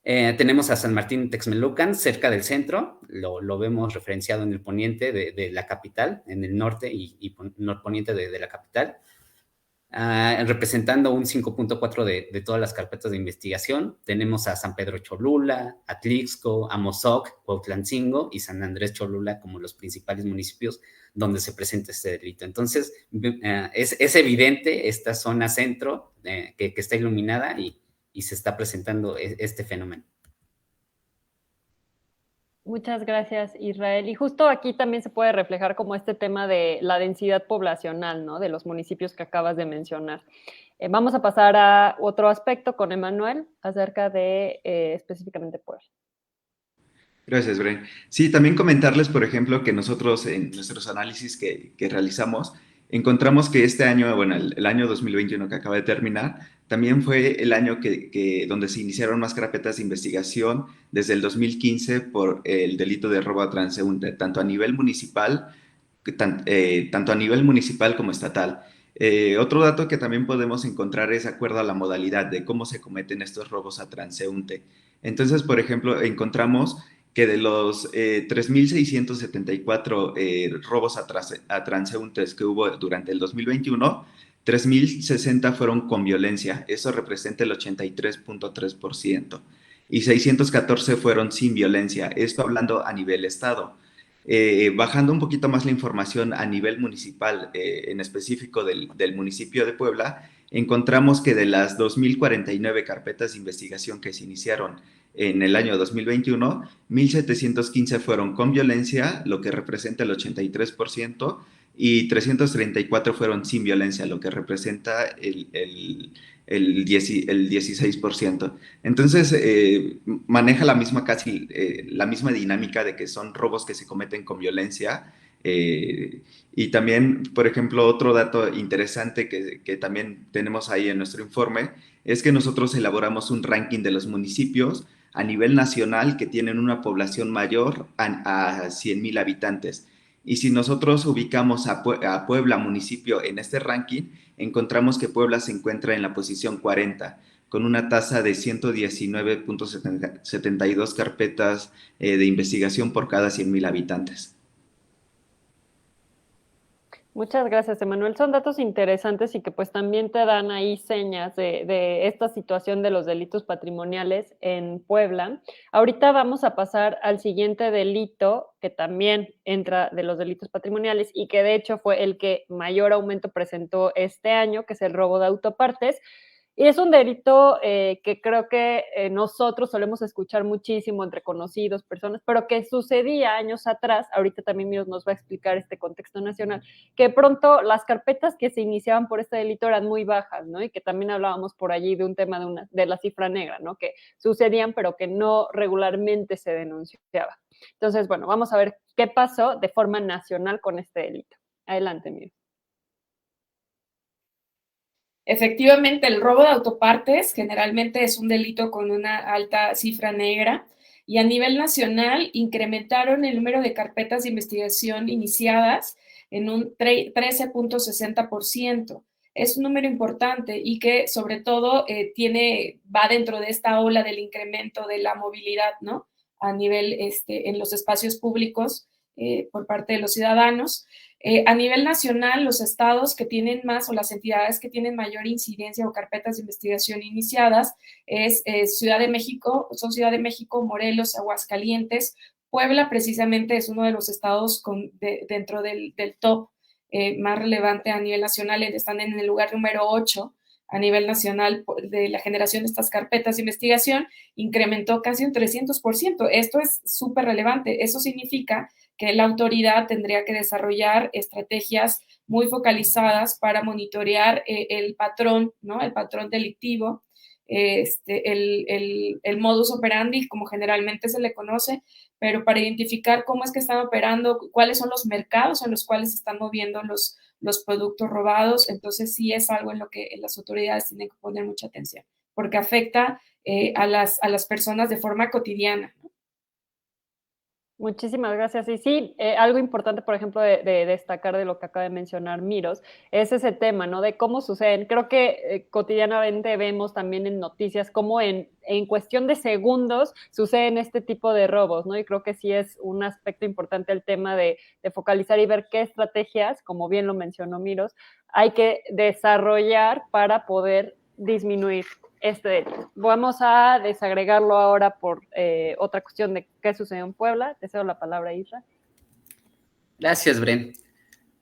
Tenemos a San Martín Texmelucan, cerca del centro, lo vemos referenciado en el poniente de la capital, en el norte y norponiente de la capital, representando un 5.4 de todas las carpetas de investigación. Tenemos a San Pedro Cholula, Atlixco, Amozoc, Cuautlancingo y San Andrés Cholula como los principales municipios donde se presenta este delito. Entonces, es evidente esta zona centro que está iluminada y se está presentando este fenómeno. Muchas gracias, Israel. Y justo aquí también se puede reflejar como este tema de la densidad poblacional, ¿no? De los municipios que acabas de mencionar. Vamos a pasar a otro aspecto con Emanuel acerca de específicamente Puebla. Gracias, Bren. Sí, también comentarles, por ejemplo, que nosotros en nuestros análisis que realizamos, encontramos que este año, bueno, el año 2021 que acaba de terminar, también fue el año donde se iniciaron más carpetas de investigación desde el 2015 por el delito de robo a transeúnte, tanto a nivel municipal como estatal. Otro dato que también podemos encontrar es de acuerdo a la modalidad de cómo se cometen estos robos a transeúnte. Entonces, por ejemplo, encontramos que de los 3.674 robos a transeúntes que hubo durante el 2021, 3.060 fueron con violencia. Eso representa el 83.3%. Y 614 fueron sin violencia. Esto hablando a nivel estado. Bajando un poquito más la información a nivel municipal, en específico del municipio de Puebla, encontramos que de las 2.049 carpetas de investigación que se iniciaron en el año 2021, 1.715 fueron con violencia, lo que representa el 83%, y 334 fueron sin violencia, lo que representa el 16%. Entonces, maneja la misma dinámica de que son robos que se cometen con violencia. Y también, por ejemplo, otro dato interesante que también tenemos ahí en nuestro informe es que nosotros elaboramos un ranking de los municipios a nivel nacional que tienen una población mayor a 100,000 habitantes. Y si nosotros ubicamos a Puebla, municipio, en este ranking, encontramos que Puebla se encuentra en la posición 40, con una tasa de 119.72 carpetas de investigación por cada 100,000 habitantes. Muchas gracias, Emanuel. Son datos interesantes y que pues también te dan ahí señas de esta situación de los delitos patrimoniales en Puebla. Ahorita vamos a pasar al siguiente delito que también entra de los delitos patrimoniales y que de hecho fue el que mayor aumento presentó este año, que es el robo de autopartes. Y es un delito que creo que nosotros solemos escuchar muchísimo entre conocidos, personas, pero que sucedía años atrás. Ahorita también nos va a explicar este contexto nacional, que pronto las carpetas que se iniciaban por este delito eran muy bajas, ¿no? Y que también hablábamos por allí de un tema de la cifra negra, ¿no? Que sucedían, pero que no regularmente se denunciaba. Entonces, bueno, vamos a ver qué pasó de forma nacional con este delito. Adelante, Miro. Efectivamente, el robo de autopartes generalmente es un delito con una alta cifra negra y a nivel nacional incrementaron el número de carpetas de investigación iniciadas en un 13.60%. Es un número importante y que sobre todo va dentro de esta ola del incremento de la movilidad, ¿no? A nivel en los espacios públicos por parte de los ciudadanos. A nivel nacional, los estados que tienen más o las entidades que tienen mayor incidencia o carpetas de investigación iniciadas es Ciudad de México, Morelos, Aguascalientes. Puebla precisamente es uno de los estados dentro del top más relevante a nivel nacional, están en el lugar número 8 a nivel nacional de la generación de estas carpetas de investigación, incrementó casi un 300%. Esto es súper relevante. Eso significa que la autoridad tendría que desarrollar estrategias muy focalizadas para monitorear el patrón, ¿no? El patrón delictivo, el modus operandi, como generalmente se le conoce, pero para identificar cómo es que están operando, cuáles son los mercados en los cuales se están moviendo los productos robados. Entonces sí es algo en lo que las autoridades tienen que poner mucha atención, porque afecta a las personas de forma cotidiana. Muchísimas gracias. Y sí, algo importante, por ejemplo, de destacar de lo que acaba de mencionar Miros, es ese tema, ¿no? De cómo suceden. Creo que cotidianamente vemos también en noticias cómo en cuestión de segundos suceden este tipo de robos, ¿no? Y creo que sí es un aspecto importante el tema de focalizar y ver qué estrategias, como bien lo mencionó Miros, hay que desarrollar para poder disminuir este delito. Vamos a desagregarlo ahora por otra cuestión de qué sucedió en Puebla. Te cedo la palabra, Isra. Gracias, Bren.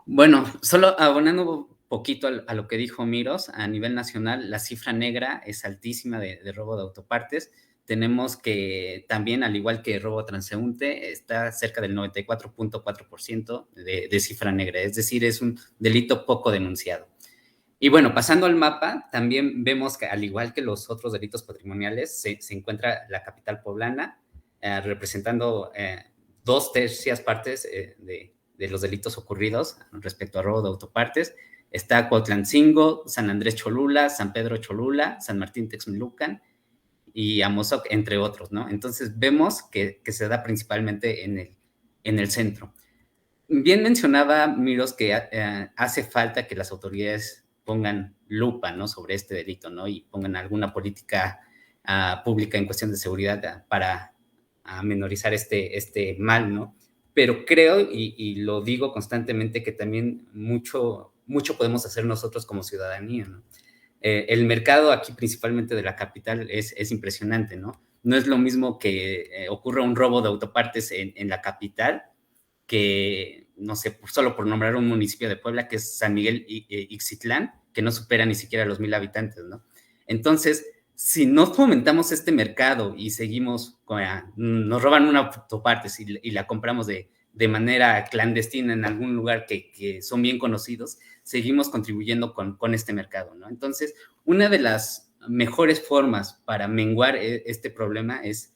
Bueno, solo abonando un poquito a lo que dijo Miros, a nivel nacional la cifra negra es altísima de robo de autopartes. tenemos que también, al igual que robo transeúnte, está cerca del 94.4% de cifra negra, es decir, es un delito poco denunciado. Y bueno, pasando al mapa, también vemos que al igual que los otros delitos patrimoniales, se encuentra la capital poblana, representando 2/3 partes de los delitos ocurridos respecto a robo de autopartes. Está Cuautlancingo, San Andrés Cholula, San Pedro Cholula, San Martín Texmelucan y Amozoc, entre otros, ¿no? Entonces vemos que se da principalmente en el centro. Bien mencionaba Miros que hace falta que las autoridades pongan lupa, ¿no?, sobre este delito, ¿no?, y pongan alguna política pública en cuestión de seguridad para menorizar este mal, ¿no? Pero creo, y lo digo constantemente, que también mucho podemos hacer nosotros como ciudadanía, ¿no? El mercado aquí, principalmente de la capital, es impresionante, ¿no? No es lo mismo que ocurra un robo de autopartes en la capital que, no sé, solo por nombrar un municipio de Puebla, que es San Miguel Ixtitlán, que no supera ni siquiera los 1,000 habitantes, ¿no? Entonces, si no fomentamos este mercado y seguimos, nos roban una autopartes y la compramos de manera clandestina en algún lugar que son bien conocidos, seguimos contribuyendo con este mercado, ¿no? Entonces, una de las mejores formas para menguar este problema es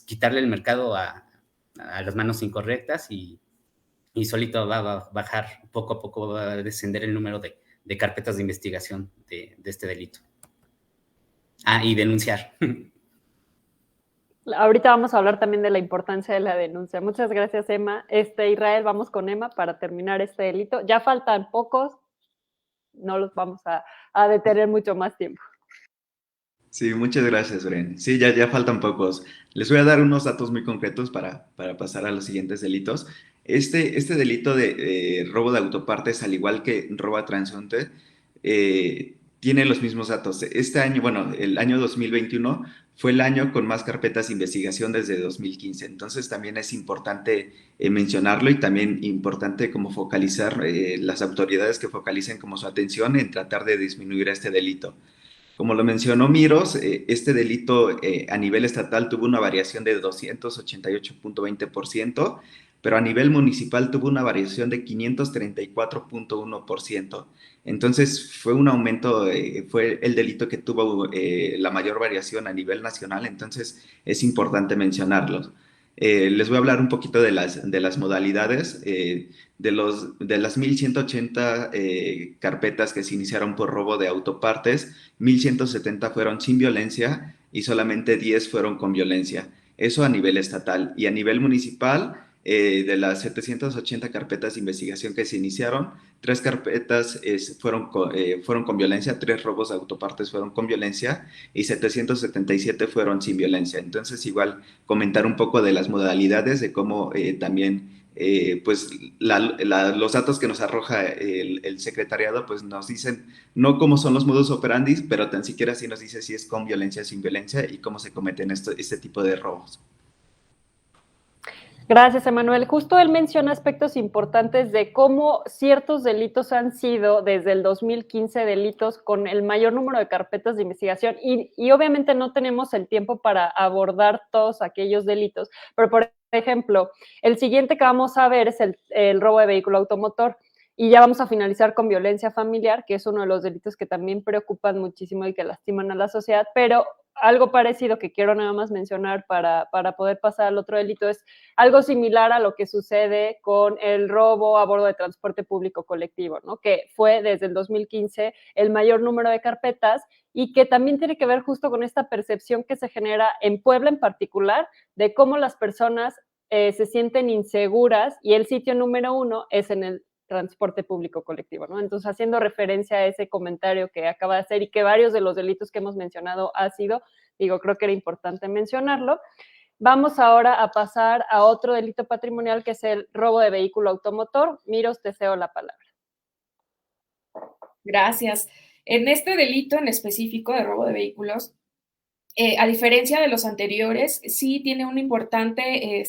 quitarle el mercado a las manos incorrectas y solito va a bajar, poco a poco va a descender el número de carpetas de investigación de este delito. Y denunciar. Ahorita vamos a hablar también de la importancia de la denuncia. Muchas gracias, Emma. Israel, vamos con Emma para terminar este delito. Ya faltan pocos, no los vamos a detener mucho más tiempo. Sí, muchas gracias, Bren. Sí, ya faltan pocos. Les voy a dar unos datos muy concretos para pasar a los siguientes delitos. Este delito de robo de autopartes, al igual que robo a transeúnte, tiene los mismos datos. Este año, bueno, el año 2021 fue el año con más carpetas de investigación desde 2015. Entonces también es importante mencionarlo y también importante como focalizar las autoridades que focalicen como su atención en tratar de disminuir este delito. Como lo mencionó Miros, este delito a nivel estatal tuvo una variación de 288.20%, pero a nivel municipal tuvo una variación de 534.1%. Entonces fue un aumento, fue el delito que tuvo la mayor variación a nivel nacional, entonces es importante mencionarlos. Les voy a hablar un poquito de las modalidades. De las 1,180 carpetas que se iniciaron por robo de autopartes, 1,170 fueron sin violencia y solamente 10 fueron con violencia. Eso a nivel estatal. Y a nivel municipal, de las 780 carpetas de investigación que se iniciaron, 3 carpetas fueron con violencia, 3 robos de autopartes fueron con violencia y 777 fueron sin violencia. Entonces, igual comentar un poco de las modalidades, de cómo también pues los datos que nos arroja el secretariado pues nos dicen no cómo son los modus operandi, pero tan siquiera sí nos dice si es con violencia, sin violencia y cómo se cometen este tipo de robos. Gracias, Emanuel. Justo él menciona aspectos importantes de cómo ciertos delitos han sido desde el 2015 delitos con el mayor número de carpetas de investigación y obviamente no tenemos el tiempo para abordar todos aquellos delitos, pero por ejemplo, el siguiente que vamos a ver es el robo de vehículo automotor y ya vamos a finalizar con violencia familiar, que es uno de los delitos que también preocupan muchísimo y que lastiman a la sociedad, pero algo parecido que quiero nada más mencionar para poder pasar al otro delito es algo similar a lo que sucede con el robo a bordo de transporte público colectivo, ¿no? Que fue desde el 2015 el mayor número de carpetas y que también tiene que ver justo con esta percepción que se genera en Puebla en particular de cómo las personas se sienten inseguras y el sitio número 1 es en el transporte público colectivo, ¿no? Entonces, haciendo referencia a ese comentario que acaba de hacer y que varios de los delitos que hemos mencionado ha sido, creo que era importante mencionarlo. Vamos ahora a pasar a otro delito patrimonial que es el robo de vehículo automotor. Miros, te cedo la palabra. Gracias. En este delito en específico de robo de vehículos, a diferencia de los anteriores, sí tiene una importante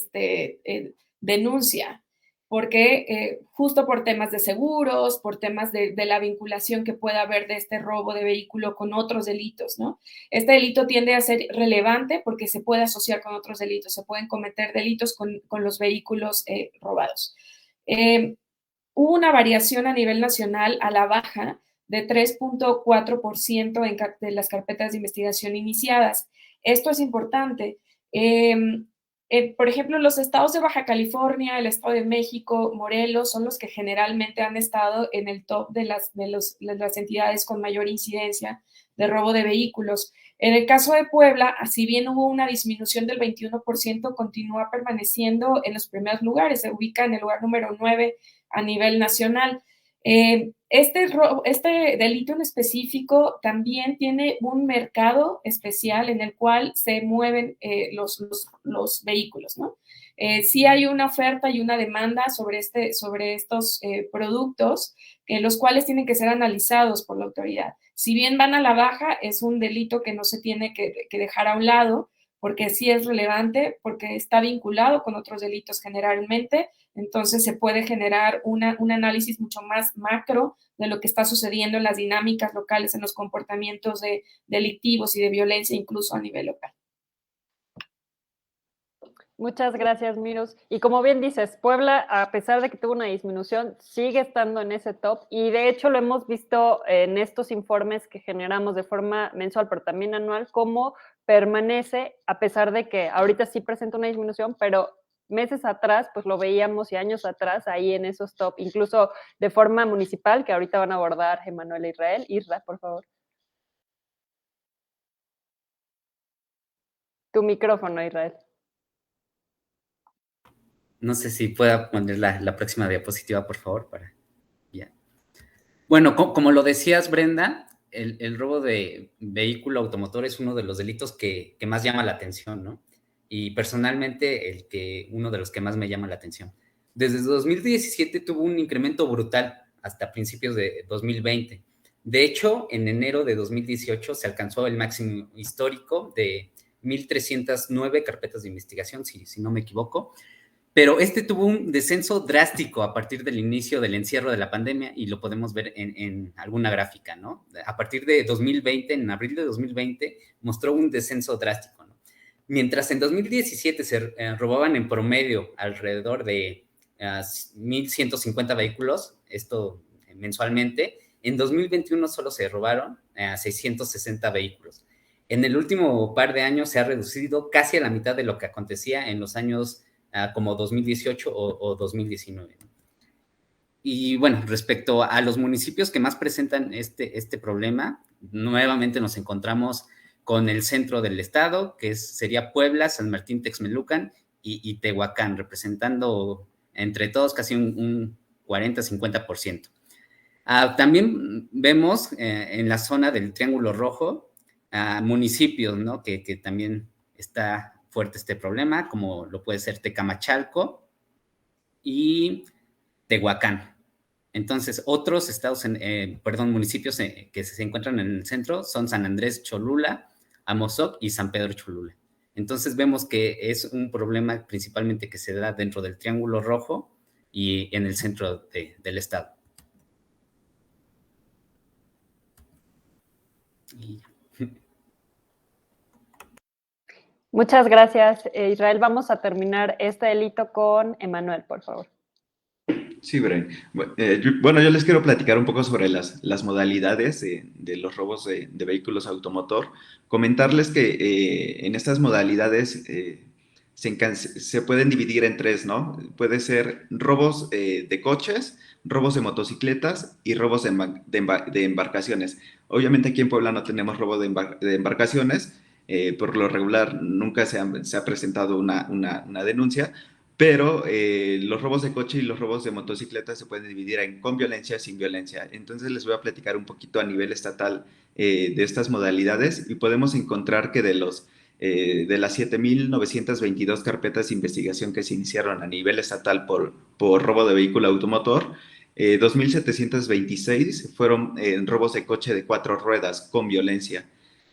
denuncia. porque justo por temas de seguros, por temas de la vinculación que pueda haber de este robo de vehículo con otros delitos, ¿no? Este delito tiende a ser relevante porque se puede asociar con otros delitos, se pueden cometer delitos con los vehículos robados. Hubo una variación a nivel nacional a la baja de 3.4% de las carpetas de investigación iniciadas. Esto es importante. Por ejemplo, los estados de Baja California, el Estado de México, Morelos, son los que generalmente han estado en el top de las entidades con mayor incidencia de robo de vehículos. En el caso de Puebla, si bien hubo una disminución del 21%, continúa permaneciendo en los primeros lugares, se ubica en el lugar número 9 a nivel nacional. Este delito en específico también tiene un mercado especial en el cual se mueven los vehículos, ¿no? Sí hay una oferta y una demanda sobre estos productos, los cuales tienen que ser analizados por la autoridad. Si bien van a la baja, es un delito que no se tiene que dejar a un lado, porque sí es relevante, porque está vinculado con otros delitos generalmente, entonces se puede generar un análisis mucho más macro de lo que está sucediendo en las dinámicas locales, en los comportamientos delictivos y de violencia, incluso a nivel local. Muchas gracias, Miros. Y como bien dices, Puebla, a pesar de que tuvo una disminución, sigue estando en ese top y de hecho lo hemos visto en estos informes que generamos de forma mensual, pero también anual, cómo permanece, a pesar de que ahorita sí presenta una disminución, pero meses atrás, pues lo veíamos y años atrás ahí en esos top, incluso de forma municipal, que ahorita van a abordar Emanuel e Israel. Isra, por favor. Tu micrófono, Israel. No sé si pueda poner la próxima diapositiva, por favor. Ya. Bueno, como lo decías, Brenda, el robo de vehículo automotor es uno de los delitos que más llama la atención, ¿no? Y personalmente uno de los que más me llama la atención. Desde 2017 tuvo un incremento brutal hasta principios de 2020. De hecho, en enero de 2018 se alcanzó el máximo histórico de 1,309 carpetas de investigación, si no me equivoco. Pero tuvo un descenso drástico a partir del inicio del encierro de la pandemia y lo podemos ver en alguna gráfica, ¿no? A partir de 2020, en abril de 2020, mostró un descenso drástico, ¿no? Mientras en 2017 se robaban en promedio alrededor de 1,150 vehículos, esto mensualmente, en 2021 solo se robaron 660 vehículos. En el último par de años se ha reducido casi a la mitad de lo que acontecía en los años como 2018 o 2019. Y bueno, respecto a los municipios que más presentan este problema, nuevamente nos encontramos con el centro del estado, que sería Puebla, San Martín, Texmelucan y Tehuacán, representando entre todos casi un 40-50%. También vemos en la zona del Triángulo Rojo municipios, ¿no? que también está fuerte este problema, como lo puede ser Tecamachalco y Tehuacán. Entonces, otros municipios que se encuentran en el centro son San Andrés Cholula, Amozoc y San Pedro Cholula. Entonces, vemos que es un problema principalmente que se da dentro del Triángulo Rojo y en el centro del estado. Muchas gracias, Israel. Vamos a terminar este delito con Emanuel, por favor. Sí, Bren. Bueno, yo les quiero platicar un poco sobre las modalidades de los robos de vehículos automotor. Comentarles que en estas modalidades se pueden dividir en tres, ¿no? Puede ser robos de coches, robos de motocicletas y robos de embarcaciones. Obviamente aquí en Puebla no tenemos robo de embarcaciones. Por lo regular nunca se ha presentado una denuncia, pero los robos de coche y los robos de motocicleta se pueden dividir en con violencia, sin violencia. Entonces les voy a platicar un poquito a nivel estatal de estas modalidades y podemos encontrar que de las 7,922 carpetas de investigación que se iniciaron a nivel estatal por robo de vehículo automotor, 2,726 fueron robos de coche de 4 ruedas con violencia.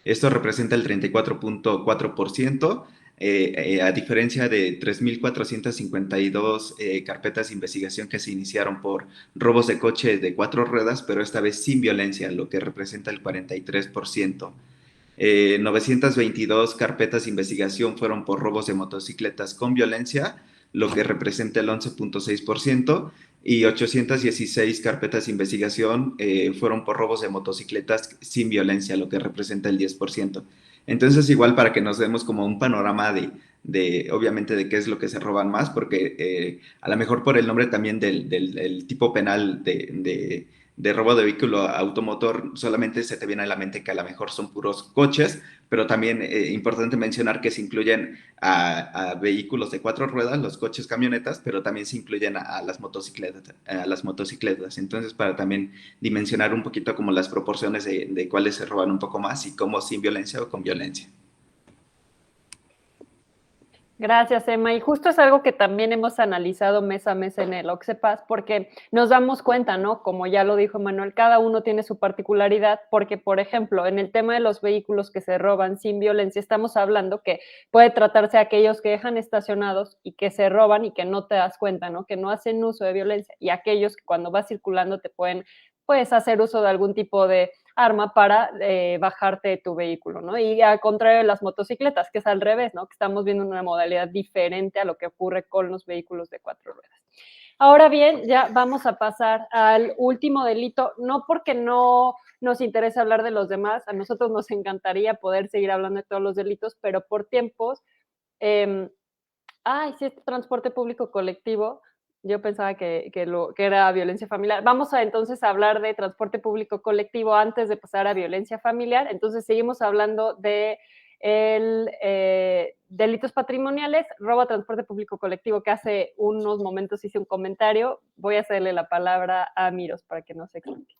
Esto representa el 34.4%. a diferencia de 3,452 carpetas de investigación que se iniciaron por robos de coche de 4 ruedas, pero esta vez sin violencia, lo que representa el 43%. 922 carpetas de investigación fueron por robos de motocicletas con violencia, lo que representa el 11,6%, y 816 carpetas de investigación fueron por robos de motocicletas sin violencia, lo que representa el 10%. Entonces, igual para que nos demos como un panorama obviamente, de qué es lo que se roban más, porque a lo mejor por el nombre también del tipo penal de robo de vehículo automotor, solamente se te viene a la mente que a lo mejor son puros coches, pero también importante mencionar que se incluyen a vehículos de 4 ruedas, los coches, camionetas, pero también se incluyen a las motocicletas. Entonces, para también dimensionar un poquito como las proporciones de cuáles se roban un poco más y cómo sin violencia o con violencia. Gracias, Emma. Y justo es algo que también hemos analizado mes a mes en el OCSEPAS, porque nos damos cuenta, ¿no? Como ya lo dijo Manuel, cada uno tiene su particularidad, porque, por ejemplo, en el tema de los vehículos que se roban sin violencia, estamos hablando que puede tratarse de aquellos que dejan estacionados y que se roban y que no te das cuenta, ¿no? Que no hacen uso de violencia, y aquellos que cuando vas circulando te puedes hacer uso de algún tipo de arma para bajarte de tu vehículo, ¿no? Y al contrario de las motocicletas, que es al revés, ¿no? Que estamos viendo una modalidad diferente a lo que ocurre con los vehículos de 4 ruedas. Ahora bien, ya vamos a pasar al último delito, no porque no nos interesa hablar de los demás, a nosotros nos encantaría poder seguir hablando de todos los delitos, pero por tiempos, sí, transporte público colectivo. Yo pensaba que era violencia familiar. Vamos entonces a hablar de transporte público colectivo antes de pasar a violencia familiar. Entonces seguimos hablando de delitos patrimoniales, robo a transporte público colectivo, que hace unos momentos hice un comentario. Voy a hacerle la palabra a Miros para que nos explique.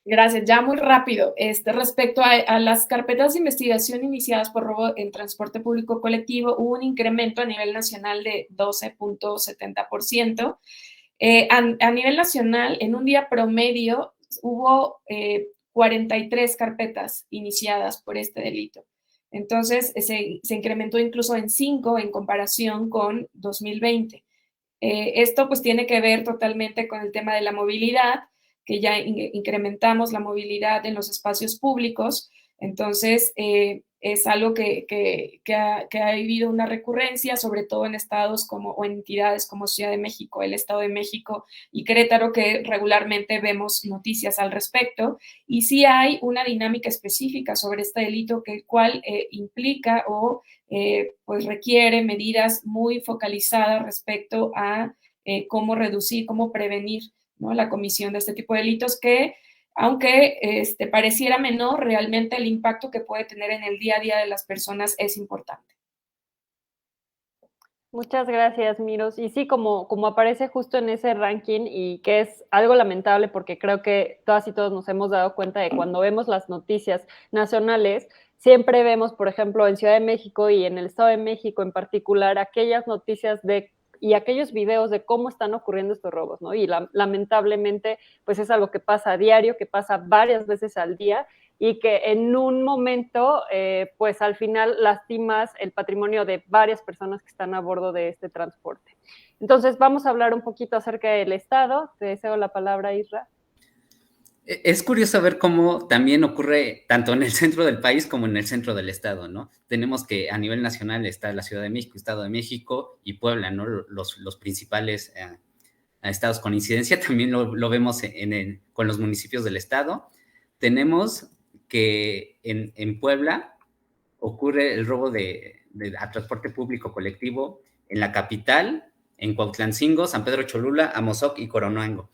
Gracias. Ya muy rápido. Respecto a las carpetas de investigación iniciadas por robo en transporte público colectivo, hubo un incremento a nivel nacional de 12,70%. A nivel nacional, en un día promedio, hubo 43 carpetas iniciadas por este delito. Entonces, se incrementó incluso en 5 en comparación con 2020. Esto pues tiene que ver totalmente con el tema de la movilidad, que ya incrementamos la movilidad en los espacios públicos. Entonces, es algo que ha vivido una recurrencia, sobre todo en estados o en entidades como Ciudad de México, el Estado de México y Querétaro, que regularmente vemos noticias al respecto. Y sí hay una dinámica específica sobre este delito, que el cual implica o pues requiere medidas muy focalizadas respecto a cómo reducir, cómo prevenir, ¿no?, la comisión de este tipo de delitos, que aunque pareciera menor, realmente el impacto que puede tener en el día a día de las personas es importante. Muchas gracias, Miros. Y sí, como aparece justo en ese ranking, y que es algo lamentable porque creo que todas y todos nos hemos dado cuenta de cuando vemos las noticias nacionales, siempre vemos, por ejemplo, en Ciudad de México y en el Estado de México en particular, aquellas noticias y aquellos videos de cómo están ocurriendo estos robos, ¿no? Y lamentablemente, pues es algo que pasa a diario, que pasa varias veces al día, y que en un momento, pues al final lastimas el patrimonio de varias personas que están a bordo de este transporte. Entonces, vamos a hablar un poquito acerca del Estado. Te cedo la palabra, Isra. Es curioso ver cómo también ocurre tanto en el centro del país como en el centro del estado, ¿no? Tenemos que a nivel nacional está la Ciudad de México, Estado de México y Puebla, ¿no? Los principales estados con incidencia. También lo vemos con los municipios del estado. Tenemos que en Puebla ocurre el robo a transporte público colectivo en la capital, en Cuautlancingo, San Pedro Cholula, Amozoc y Coronango.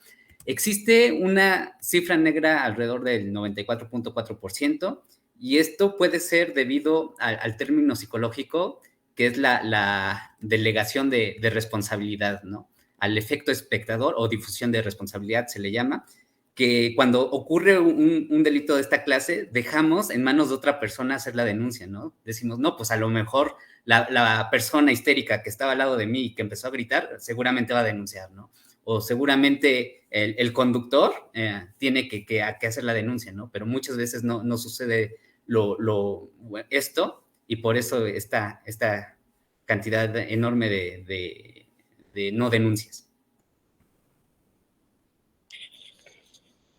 Existe una cifra negra alrededor del 94,4%, y esto puede ser debido al término psicológico, que es la delegación de responsabilidad, ¿no? Al efecto espectador o difusión de responsabilidad se le llama, que cuando ocurre un delito de esta clase, dejamos en manos de otra persona hacer la denuncia, ¿no? Decimos, no, pues a lo mejor la persona histérica que estaba al lado de mí y que empezó a gritar, seguramente va a denunciar, ¿no? O seguramente el conductor tiene que hacer la denuncia, ¿no? Pero muchas veces no sucede esto, y por eso esta cantidad enorme de no denuncias.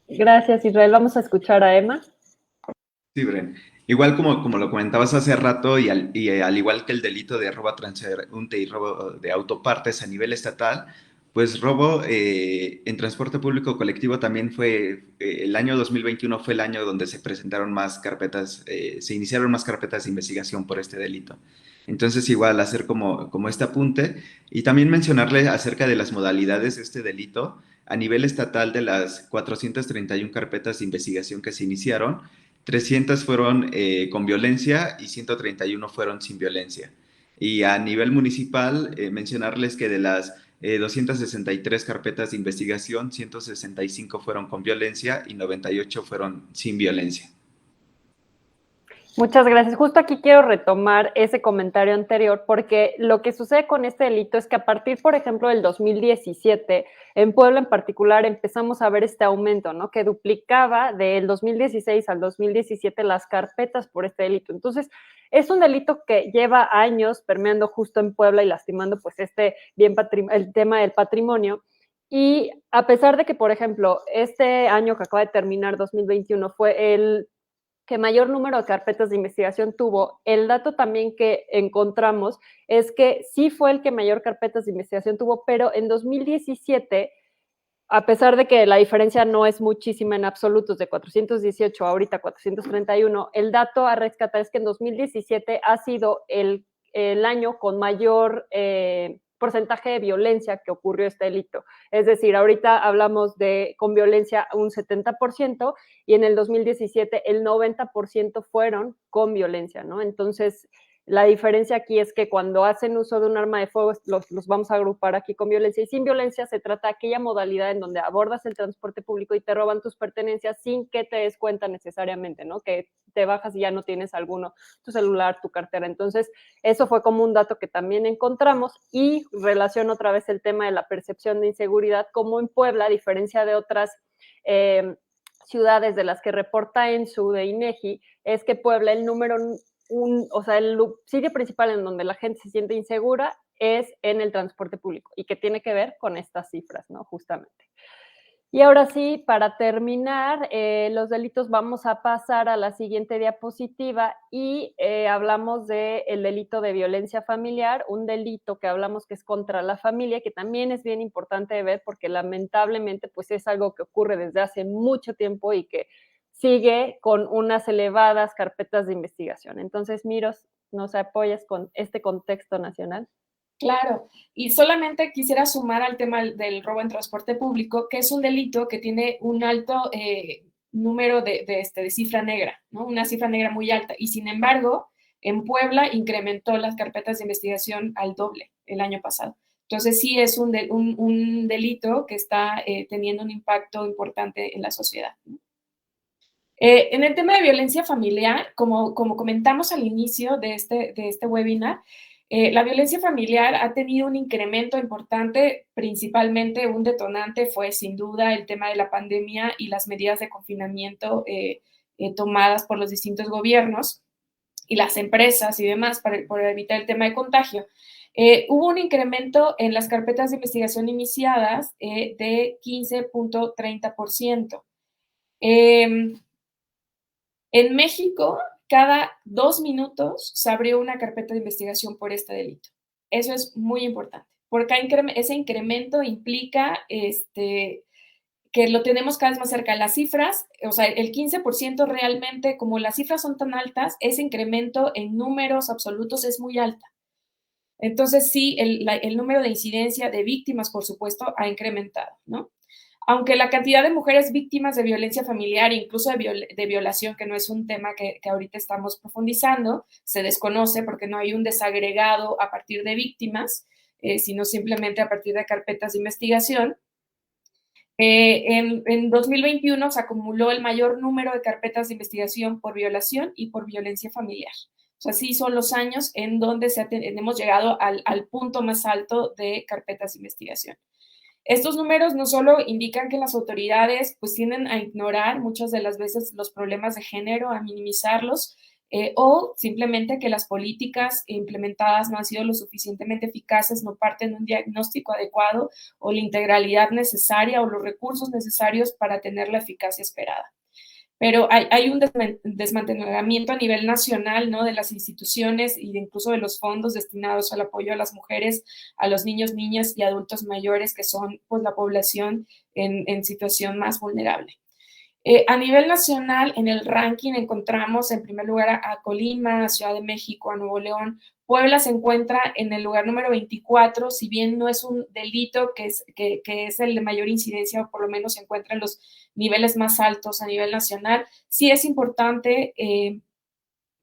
Gracias, Israel. Vamos a escuchar a Emma. Sí, Bren. Igual como lo comentabas hace rato, y al igual que el delito de robo a transeúnte y robo de autopartes a nivel estatal, pues robo en transporte público colectivo también fue, el año 2021 fue el año donde se presentaron más carpetas, se iniciaron más carpetas de investigación por este delito. Entonces, igual hacer como este apunte y también mencionarle acerca de las modalidades de este delito. A nivel estatal, de las 431 carpetas de investigación que se iniciaron, 300 fueron con violencia y 131 fueron sin violencia. Y a nivel municipal, mencionarles que de las 263 carpetas de investigación, 165 fueron con violencia y 98 fueron sin violencia. Muchas gracias. Justo aquí quiero retomar ese comentario anterior, porque lo que sucede con este delito es que a partir, por ejemplo, del 2017, en Puebla en particular, empezamos a ver este aumento, ¿no? Que duplicaba del 2016 al 2017 las carpetas por este delito. Entonces, es un delito que lleva años permeando justo en Puebla y lastimando, pues, el tema del patrimonio. Y a pesar de que, por ejemplo, este año que acaba de terminar, 2021, fue el que mayor número de carpetas de investigación tuvo, el dato también que encontramos es que sí fue el que mayor carpetas de investigación tuvo, pero en 2017, a pesar de que la diferencia no es muchísima en absolutos, de 418 a ahorita 431, el dato a rescatar es que en 2017 ha sido el año con mayor porcentaje de violencia que ocurrió este delito. Es decir, ahorita hablamos de con violencia un 70% y en el 2017 el 90% fueron con violencia, ¿no? Entonces, la diferencia aquí es que cuando hacen uso de un arma de fuego, los vamos a agrupar aquí con violencia, y sin violencia se trata de aquella modalidad en donde abordas el transporte público y te roban tus pertenencias sin que te des cuenta necesariamente, ¿no? Que te bajas y ya no tienes alguno, tu celular, tu cartera. Entonces, eso fue como un dato que también encontramos, y relaciona otra vez el tema de la percepción de inseguridad, como en Puebla, a diferencia de otras ciudades de las que reporta ENSU de INEGI, es que Puebla, el número el sitio principal en donde la gente se siente insegura es en el transporte público, y que tiene que ver con estas cifras, ¿no? Justamente. Y ahora sí, para terminar los delitos, vamos a pasar a la siguiente diapositiva y hablamos del delito de violencia familiar, un delito que hablamos que es contra la familia, que también es bien importante de ver porque lamentablemente pues es algo que ocurre desde hace mucho tiempo y que sigue con unas elevadas carpetas de investigación. Entonces, Miros, ¿nos apoyas con este contexto nacional? Claro, y solamente quisiera sumar al tema del robo en transporte público, que es un delito que tiene un alto número de cifra negra, ¿no? Una cifra negra muy alta, y sin embargo, en Puebla incrementó las carpetas de investigación al doble el año pasado. Entonces sí es un delito que está teniendo un impacto importante en la sociedad, ¿no? En el tema de violencia familiar, como comentamos al inicio de este webinar, la violencia familiar ha tenido un incremento importante, principalmente un detonante fue sin duda el tema de la pandemia y las medidas de confinamiento tomadas por los distintos gobiernos y las empresas y demás por evitar el tema de contagio. Hubo un incremento en las carpetas de investigación iniciadas de 15.30%. En México, cada 2 minutos se abrió una carpeta de investigación por este delito. Eso es muy importante, porque ese incremento implica que lo tenemos cada vez más cerca. Las cifras, o sea, el 15% realmente, como las cifras son tan altas, ese incremento en números absolutos es muy alta. Entonces, sí, el número de incidencia de víctimas, por supuesto, ha incrementado, ¿no? Aunque la cantidad de mujeres víctimas de violencia familiar, incluso de violación, que no es un tema que ahorita estamos profundizando, se desconoce porque no hay un desagregado a partir de víctimas, sino simplemente a partir de carpetas de investigación. En 2021 se acumuló el mayor número de carpetas de investigación por violación y por violencia familiar. O sea, sí son los años en donde hemos llegado al punto más alto de carpetas de investigación. Estos números no solo indican que las autoridades pues tienden a ignorar muchas de las veces los problemas de género, a minimizarlos, o simplemente que las políticas implementadas no han sido lo suficientemente eficaces, no parten de un diagnóstico adecuado o la integralidad necesaria o los recursos necesarios para tener la eficacia esperada. Pero hay un desmantelamiento a nivel nacional, ¿no?, de las instituciones y incluso de los fondos destinados al apoyo a las mujeres, a los niños, niñas y adultos mayores, que son pues la población en situación más vulnerable. A nivel nacional, en el ranking encontramos en primer lugar a Colima, a Ciudad de México, a Nuevo León. Puebla se encuentra en el lugar número 24, si bien no es un delito que es el de mayor incidencia, o por lo menos se encuentra en los niveles más altos a nivel nacional. Sí es importante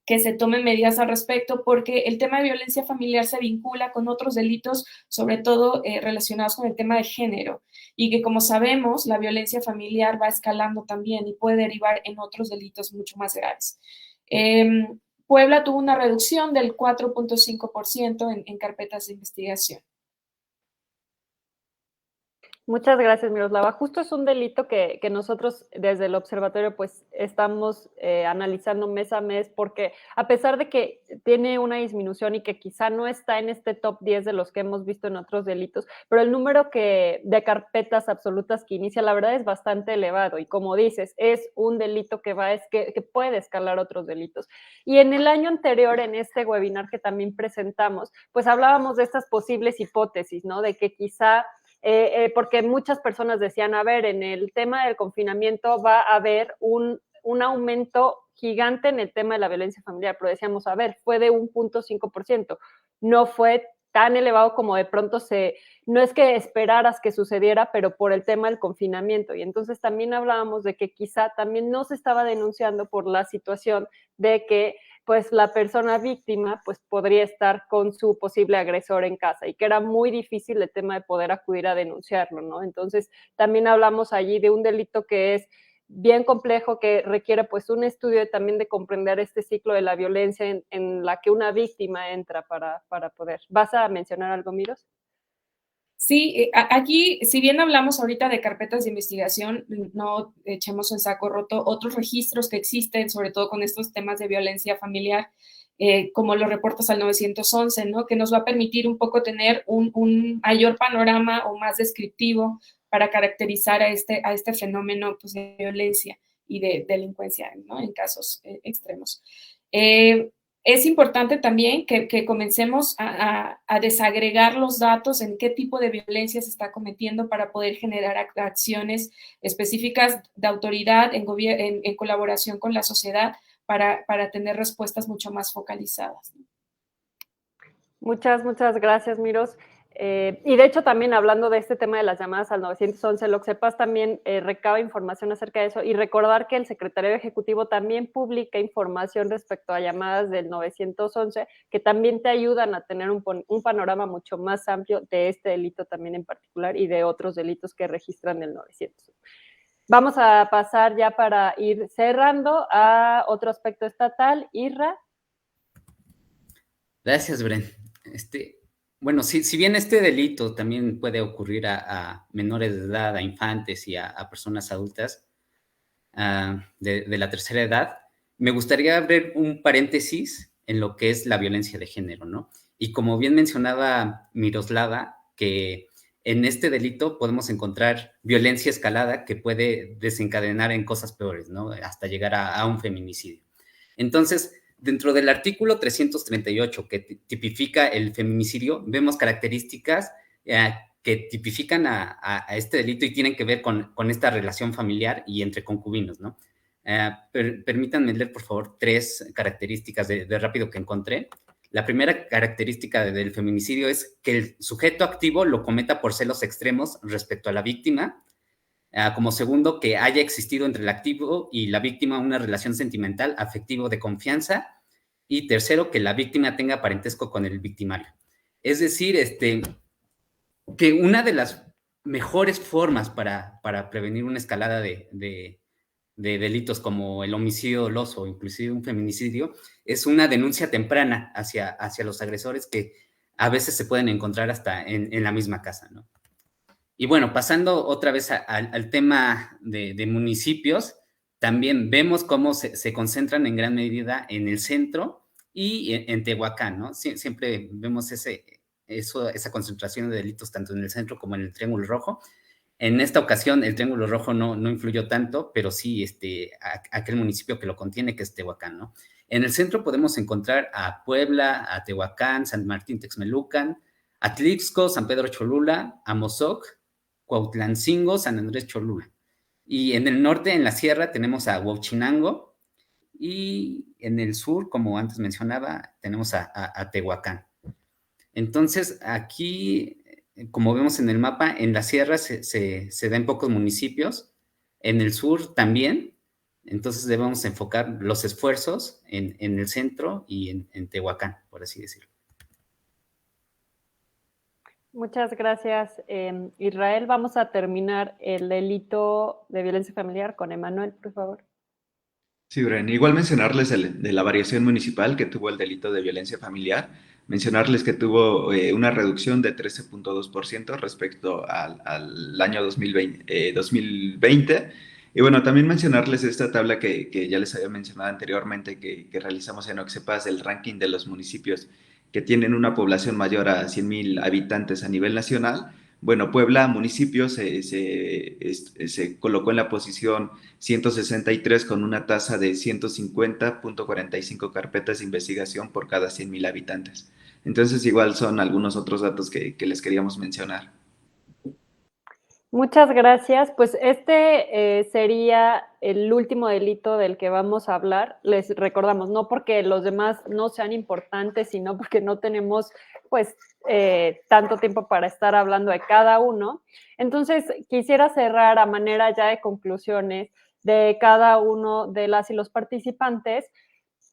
que se tomen medidas al respecto, porque el tema de violencia familiar se vincula con otros delitos, sobre todo relacionados con el tema de género, y que, como sabemos, la violencia familiar va escalando también y puede derivar en otros delitos mucho más graves. Puebla tuvo una reducción del 4.5% en carpetas de investigación. Muchas gracias, Miroslava. Justo es un delito que nosotros desde el observatorio pues estamos analizando mes a mes, porque a pesar de que tiene una disminución y que quizá no está en este top 10 de los que hemos visto en otros delitos, pero el número de carpetas absolutas que inicia, la verdad, es bastante elevado. Y como dices, es un delito que puede escalar otros delitos. Y en el año anterior, en este webinar que también presentamos, pues hablábamos de estas posibles hipótesis, ¿no? De que quizá porque muchas personas decían, a ver, en el tema del confinamiento va a haber un aumento gigante en el tema de la violencia familiar, pero decíamos, a ver, fue de 1.5%, no fue tan elevado como de pronto no es que esperaras que sucediera, pero por el tema del confinamiento. Y entonces también hablábamos de que quizá también no se estaba denunciando por la situación de que pues la persona víctima pues podría estar con su posible agresor en casa y que era muy difícil el tema de poder acudir a denunciarlo, ¿no? Entonces también hablamos allí de un delito que es bien complejo, que requiere pues un estudio también de comprender este ciclo de la violencia en la que una víctima entra para poder. ¿Vas a mencionar algo, Miros? Sí, aquí, si bien hablamos ahorita de carpetas de investigación, no echemos en saco roto otros registros que existen, sobre todo con estos temas de violencia familiar, como los reportes al 911, ¿no? Que nos va a permitir un poco tener un mayor panorama o más descriptivo para caracterizar a este fenómeno pues, de violencia y de delincuencia, ¿no?, en casos extremos. Es importante también que comencemos a desagregar los datos en qué tipo de violencia se está cometiendo para poder generar acciones específicas de autoridad en colaboración con la sociedad para tener respuestas mucho más focalizadas. Muchas gracias, Miros. Y de hecho, también hablando de este tema de las llamadas al 911, el OCSEPAS también recaba información acerca de eso, y recordar que el Secretariado Ejecutivo también publica información respecto a llamadas del 911 que también te ayudan a tener un panorama mucho más amplio de este delito también en particular y de otros delitos que registran el 911. Vamos a pasar ya para ir cerrando a otro aspecto estatal. Irra. Gracias, Bren. Bueno, si bien este delito también puede ocurrir a menores de edad, a infantes y a personas adultas de la tercera edad, me gustaría abrir un paréntesis en lo que es la violencia de género, ¿no? Y como bien mencionaba Miroslava, que en este delito podemos encontrar violencia escalada que puede desencadenar en cosas peores, ¿no? Hasta llegar a un feminicidio. Entonces, dentro del artículo 338 que tipifica el feminicidio, vemos características que tipifican a este delito y tienen que ver con esta relación familiar y entre concubinos, ¿no? Permítanme leer, por favor, 3 características de rápido que encontré. La primera característica del feminicidio es que el sujeto activo lo cometa por celos extremos respecto a la víctima. Como segundo, que haya existido entre el activo y la víctima una relación sentimental, afectivo, de confianza. Y tercero, que la víctima tenga parentesco con el victimario. Es decir, que una de las mejores formas para prevenir una escalada de delitos como el homicidio doloso o inclusive un feminicidio es una denuncia temprana hacia los agresores, que a veces se pueden encontrar hasta en la misma casa, ¿no? Y bueno, pasando otra vez al tema de municipios, también vemos cómo se concentran en gran medida en el centro y en Tehuacán, ¿no? Siempre vemos esa concentración de delitos tanto en el centro como en el Triángulo Rojo. En esta ocasión el Triángulo Rojo no influyó tanto, pero sí aquel municipio que lo contiene, que es Tehuacán, ¿no? En el centro podemos encontrar a Puebla, a Tehuacán, San Martín Texmelucan, Atlixco, San Pedro Cholula, Amozoc, Cuautlancingo, San Andrés Cholula. Y en el norte, en la sierra, tenemos a Huauchinango, y en el sur, como antes mencionaba, tenemos a Tehuacán. Entonces, aquí, como vemos en el mapa, en la sierra se da en pocos municipios, en el sur también. Entonces debemos enfocar los esfuerzos en el centro y en Tehuacán, por así decirlo. Muchas gracias, Israel. Vamos a terminar el delito de violencia familiar con Emanuel, por favor. Sí, Bren. Igual mencionarles de la variación municipal que tuvo el delito de violencia familiar, mencionarles que tuvo una reducción de 13.2% respecto al año 2020. Y bueno, también mencionarles esta tabla que ya les había mencionado anteriormente, que realizamos en Oxepas, el ranking de los municipios que tienen una población mayor a 100,000 habitantes a nivel nacional. Bueno, Puebla, municipio, se colocó en la posición 163 con una tasa de 150.45 carpetas de investigación por cada 100,000 habitantes. Entonces, igual son algunos otros datos que les queríamos mencionar. Muchas gracias. Pues sería el último delito del que vamos a hablar. Les recordamos, no porque los demás no sean importantes, sino porque no tenemos pues tanto tiempo para estar hablando de cada uno. Entonces, quisiera cerrar a manera ya de conclusiones de cada uno de las y los participantes,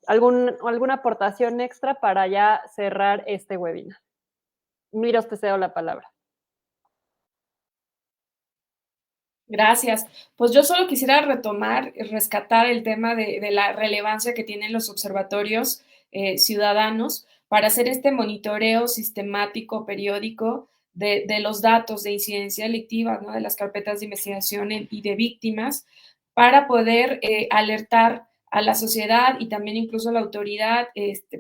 alguna aportación extra para ya cerrar este webinar. Miros, te cedo la palabra. Gracias. Pues yo solo quisiera retomar y rescatar el tema de la relevancia que tienen los observatorios ciudadanos para hacer este monitoreo sistemático, periódico, de los datos de incidencia delictiva, ¿no? De las carpetas de investigación y de víctimas, para poder alertar a la sociedad y también incluso a la autoridad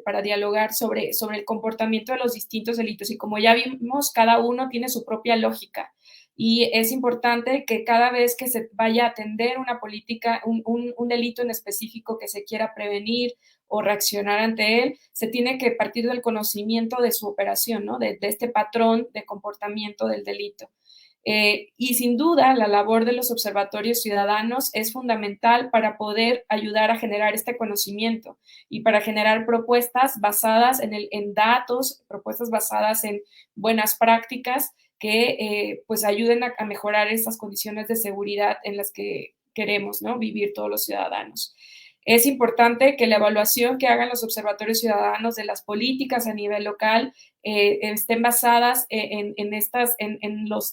para dialogar sobre el comportamiento de los distintos delitos. Y como ya vimos, cada uno tiene su propia lógica. Y es importante que cada vez que se vaya a atender una política, un delito en específico que se quiera prevenir o reaccionar ante él, se tiene que partir del conocimiento de su operación, ¿no? De este patrón de comportamiento del delito. Y sin duda, la labor de los observatorios ciudadanos es fundamental para poder ayudar a generar este conocimiento y para generar propuestas basadas en datos, propuestas basadas en buenas prácticas que pues ayuden a mejorar esas condiciones de seguridad en las que queremos, ¿no? Vivir todos los ciudadanos. Es importante que la evaluación que hagan los observatorios ciudadanos de las políticas a nivel local estén basadas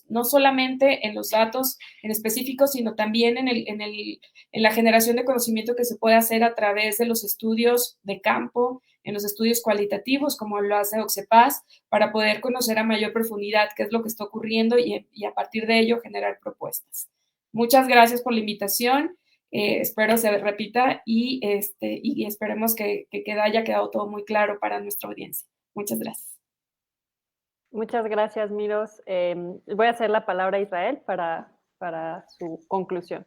no solamente en los datos en específico, sino también en la generación de conocimiento que se puede hacer a través de los estudios de campo, en los estudios cualitativos, como lo hace Oxepas, para poder conocer a mayor profundidad qué es lo que está ocurriendo y a partir de ello generar propuestas. Muchas gracias por la invitación. Espero se repita y esperemos que haya quedado todo muy claro para nuestra audiencia. Muchas gracias. Muchas gracias, Miros. Voy a hacer la palabra a Israel para su conclusión.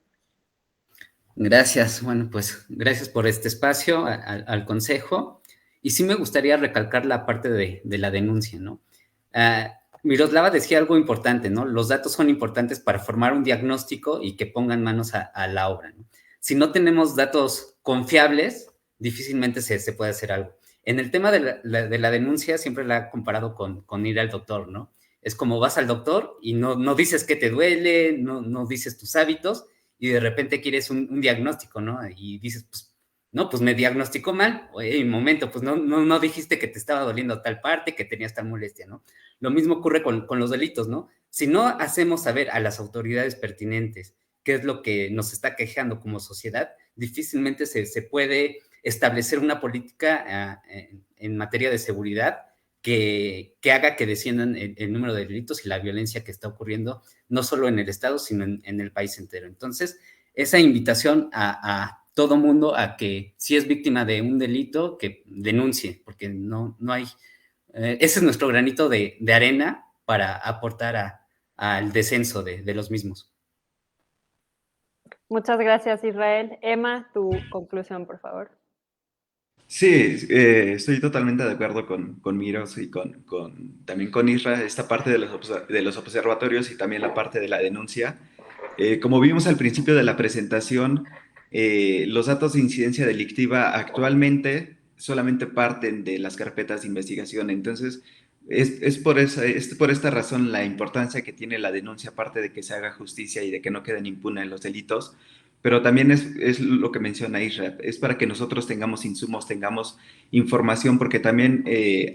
Gracias. Bueno, pues gracias por este espacio al Consejo. Y sí me gustaría recalcar la parte de la denuncia, ¿no? Miroslava decía algo importante, ¿no? Los datos son importantes para formar un diagnóstico y que pongan manos a la obra, ¿no? Si no tenemos datos confiables, difícilmente se puede hacer algo. En el tema de la denuncia, siempre la he comparado con ir al doctor, ¿no? Es como vas al doctor y no dices qué te duele, no dices tus hábitos y de repente quieres un diagnóstico, ¿no? Y dices, pues, no, pues me diagnosticó mal. Oye, un momento, pues no dijiste que te estaba doliendo tal parte, que tenías tal molestia, ¿no? Lo mismo ocurre con los delitos, ¿no? Si no hacemos saber a las autoridades pertinentes qué es lo que nos está quejando como sociedad, difícilmente se puede establecer una política en materia de seguridad que haga que desciendan el número de delitos y la violencia que está ocurriendo, no solo en el Estado, sino en el país entero. Entonces, esa invitación a todo mundo a que si es víctima de un delito, que denuncie, porque no hay... ese es nuestro granito de arena para aportar al descenso de los mismos. Muchas gracias, Israel. Emma, tu conclusión, por favor. Sí, estoy totalmente de acuerdo con Miros y también con Isra, esta parte de los observatorios y también la parte de la denuncia. Como vimos al principio de la presentación, los datos de incidencia delictiva actualmente solamente parten de las carpetas de investigación. Entonces, es por esta razón la importancia que tiene la denuncia, aparte de que se haga justicia y de que no queden impunes los delitos. Pero también es lo que menciona Isra, es para que nosotros tengamos insumos, tengamos información, porque también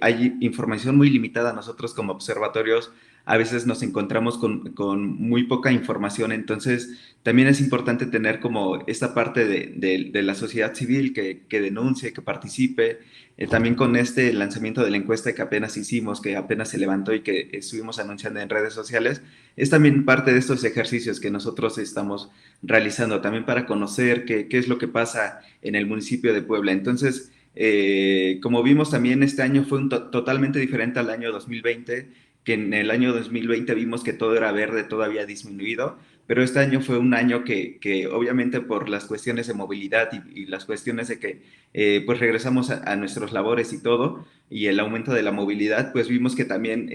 hay información muy limitada. Nosotros como observatorios a veces nos encontramos con muy poca información, entonces también es importante tener como esta parte de la sociedad civil que denuncie, que participe. También con este lanzamiento de la encuesta que apenas hicimos, que apenas se levantó y que estuvimos anunciando en redes sociales, es también parte de estos ejercicios que nosotros estamos realizando, también para conocer qué es lo que pasa en el municipio de Puebla. Entonces, como vimos también este año fue totalmente diferente al año 2020, que en el año 2020 vimos que todo era verde, todo había disminuido, pero este año fue un año que obviamente por las cuestiones de movilidad y las cuestiones de que pues regresamos a nuestros labores y todo, y el aumento de la movilidad, pues vimos que también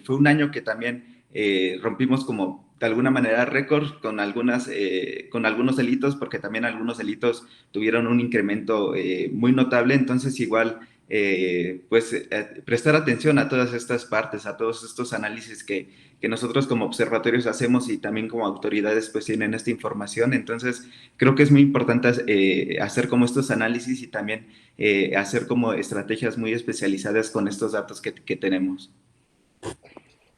fue un año que también rompimos como de alguna manera récord con algunos delitos, porque también algunos delitos tuvieron un incremento muy notable. Entonces igual prestar atención a todas estas partes, a todos estos análisis que nosotros como observatorios hacemos y también como autoridades pues tienen esta información. Entonces creo que es muy importante hacer como estos análisis y también hacer como estrategias muy especializadas con estos datos que tenemos.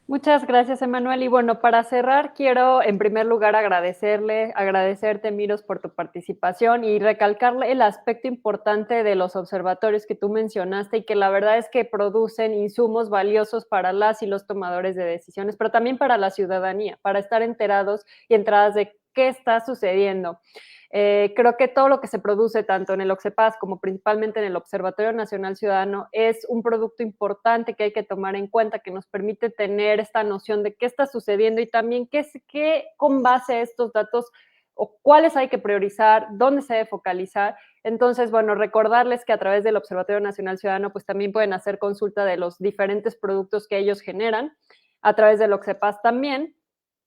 Muchas gracias, Emanuel. Y bueno, para cerrar, quiero en primer lugar agradecerte, Miros, por tu participación y recalcarle el aspecto importante de los observatorios que tú mencionaste y que la verdad es que producen insumos valiosos para las y los tomadores de decisiones, pero también para la ciudadanía, para estar enterados y enteradas de qué está sucediendo. Creo que todo lo que se produce tanto en el OCSEPAS como principalmente en el Observatorio Nacional Ciudadano es un producto importante que hay que tomar en cuenta, que nos permite tener esta noción de qué está sucediendo y también qué con base a estos datos o cuáles hay que priorizar, dónde se debe focalizar. Entonces, bueno, recordarles que a través del Observatorio Nacional Ciudadano pues también pueden hacer consulta de los diferentes productos que ellos generan, a través del OCSEPAS también.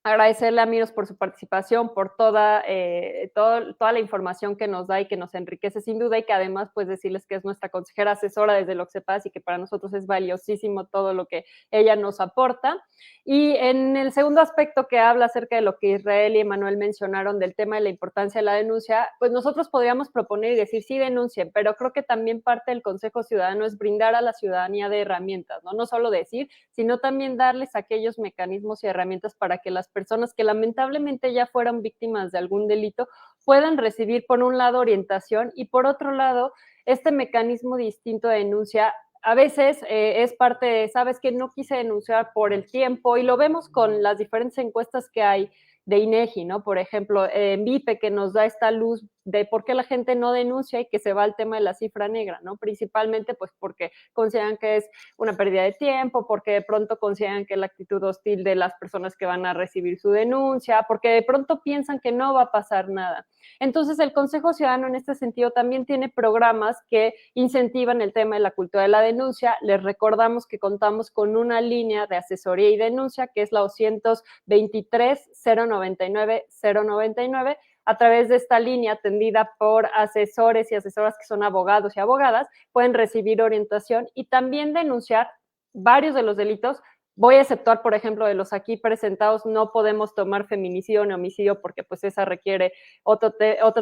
Agradecerle a Miros por su participación, por toda la información que nos da y que nos enriquece sin duda, y que además pues decirles que es nuestra consejera asesora desde el OCSEPAS y que para nosotros es valiosísimo todo lo que ella nos aporta. Y en el segundo aspecto, que habla acerca de lo que Israel y Emanuel mencionaron del tema de la importancia de la denuncia, pues nosotros podríamos proponer y decir sí denuncien, pero creo que también parte del Consejo Ciudadano es brindar a la ciudadanía de herramientas, no solo decir, sino también darles aquellos mecanismos y herramientas para que las personas que lamentablemente ya fueron víctimas de algún delito puedan recibir, por un lado, orientación y por otro lado, este mecanismo distinto de denuncia. A veces es parte de, sabes que no quise denunciar por el tiempo, y lo vemos con las diferentes encuestas que hay de INEGI, ¿no? Por ejemplo, VIPE, que nos da esta luz de por qué la gente no denuncia y que se va al tema de la cifra negra, ¿no? Principalmente pues porque consideran que es una pérdida de tiempo, porque de pronto consideran que la actitud hostil de las personas que van a recibir su denuncia, porque de pronto piensan que no va a pasar nada. Entonces, el Consejo Ciudadano en este sentido también tiene programas que incentivan el tema de la cultura de la denuncia. Les recordamos que contamos con una línea de asesoría y denuncia que es la 223-099-099. A través de esta línea atendida por asesores y asesoras que son abogados y abogadas, pueden recibir orientación y también denunciar varios de los delitos. Voy a exceptuar, por ejemplo, de los aquí presentados, no podemos tomar feminicidio ni homicidio porque pues esa requiere otro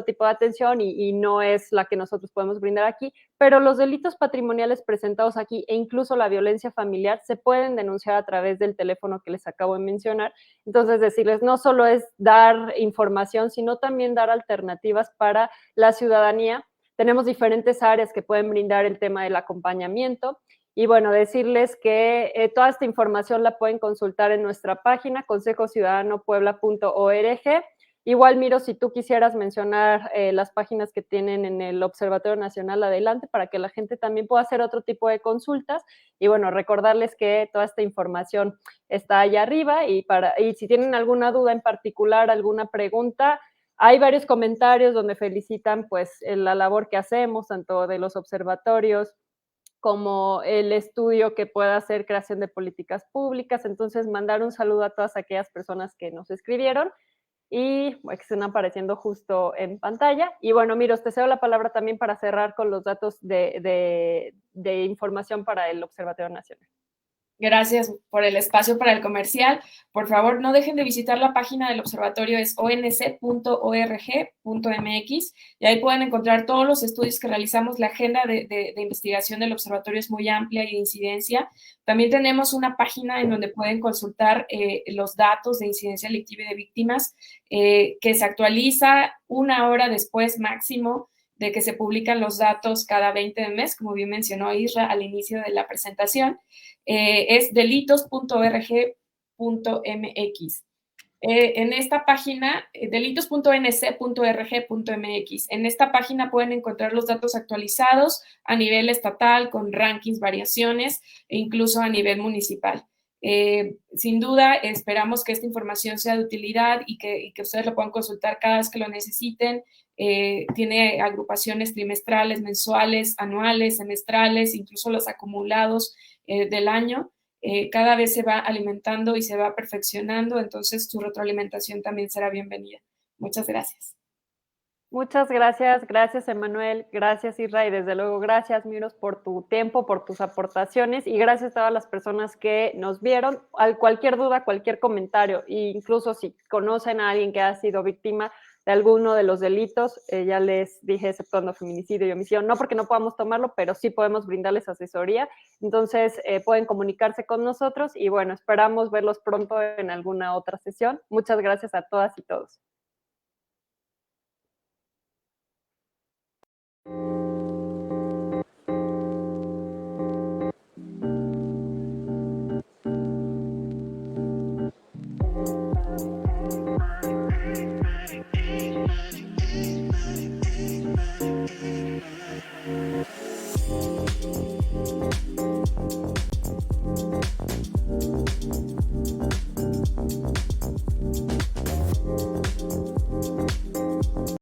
tipo de atención y no es la que nosotros podemos brindar aquí, pero los delitos patrimoniales presentados aquí e incluso la violencia familiar se pueden denunciar a través del teléfono que les acabo de mencionar. Entonces, decirles, no solo es dar información, sino también dar alternativas para la ciudadanía. Tenemos diferentes áreas que pueden brindar el tema del acompañamiento. Y bueno, decirles que toda esta información la pueden consultar en nuestra página consejociudadanopuebla.org, Igual, Miro, si tú quisieras mencionar las páginas que tienen en el Observatorio Nacional, adelante, para que la gente también pueda hacer otro tipo de consultas. Y bueno, recordarles que toda esta información está allá arriba y si tienen alguna duda en particular, alguna pregunta, hay varios comentarios donde felicitan pues la labor que hacemos, tanto de los observatorios como el estudio que pueda hacer creación de políticas públicas. Entonces, mandar un saludo a todas aquellas personas que nos escribieron y que están apareciendo justo en pantalla. Y bueno, Miros, te cedo la palabra también para cerrar con los datos de información para el Observatorio Nacional. Gracias por el espacio para el comercial. Por favor, no dejen de visitar la página del observatorio, es onc.org.mx, y ahí pueden encontrar todos los estudios que realizamos. La agenda de investigación del observatorio es muy amplia y de incidencia. También tenemos una página en donde pueden consultar los datos de incidencia delictiva y de víctimas, que se actualiza 1 hora después máximo de que se publican los datos cada 20 de mes, como bien mencionó Isra al inicio de la presentación. Es delitos.org.mx. En esta página, delitos.nc.org.mx, en esta página pueden encontrar los datos actualizados a nivel estatal, con rankings, variaciones, e incluso a nivel municipal. Sin duda, esperamos que esta información sea de utilidad y que ustedes lo puedan consultar cada vez que lo necesiten. Tiene agrupaciones trimestrales, mensuales, anuales, semestrales, incluso los acumulados del año. Cada vez se va alimentando y se va perfeccionando, entonces tu retroalimentación también será bienvenida. Muchas gracias. Muchas gracias Emanuel, gracias Isra y desde luego gracias Miros por tu tiempo, por tus aportaciones y gracias a todas las personas que nos vieron. Cualquier duda, cualquier comentario, e incluso si conocen a alguien que ha sido víctima de alguno de los delitos, ya les dije, exceptuando feminicidio y homicidio, no porque no podamos tomarlo, pero sí podemos brindarles asesoría, entonces pueden comunicarse con nosotros y bueno, esperamos verlos pronto en alguna otra sesión. Muchas gracias a todas y todos.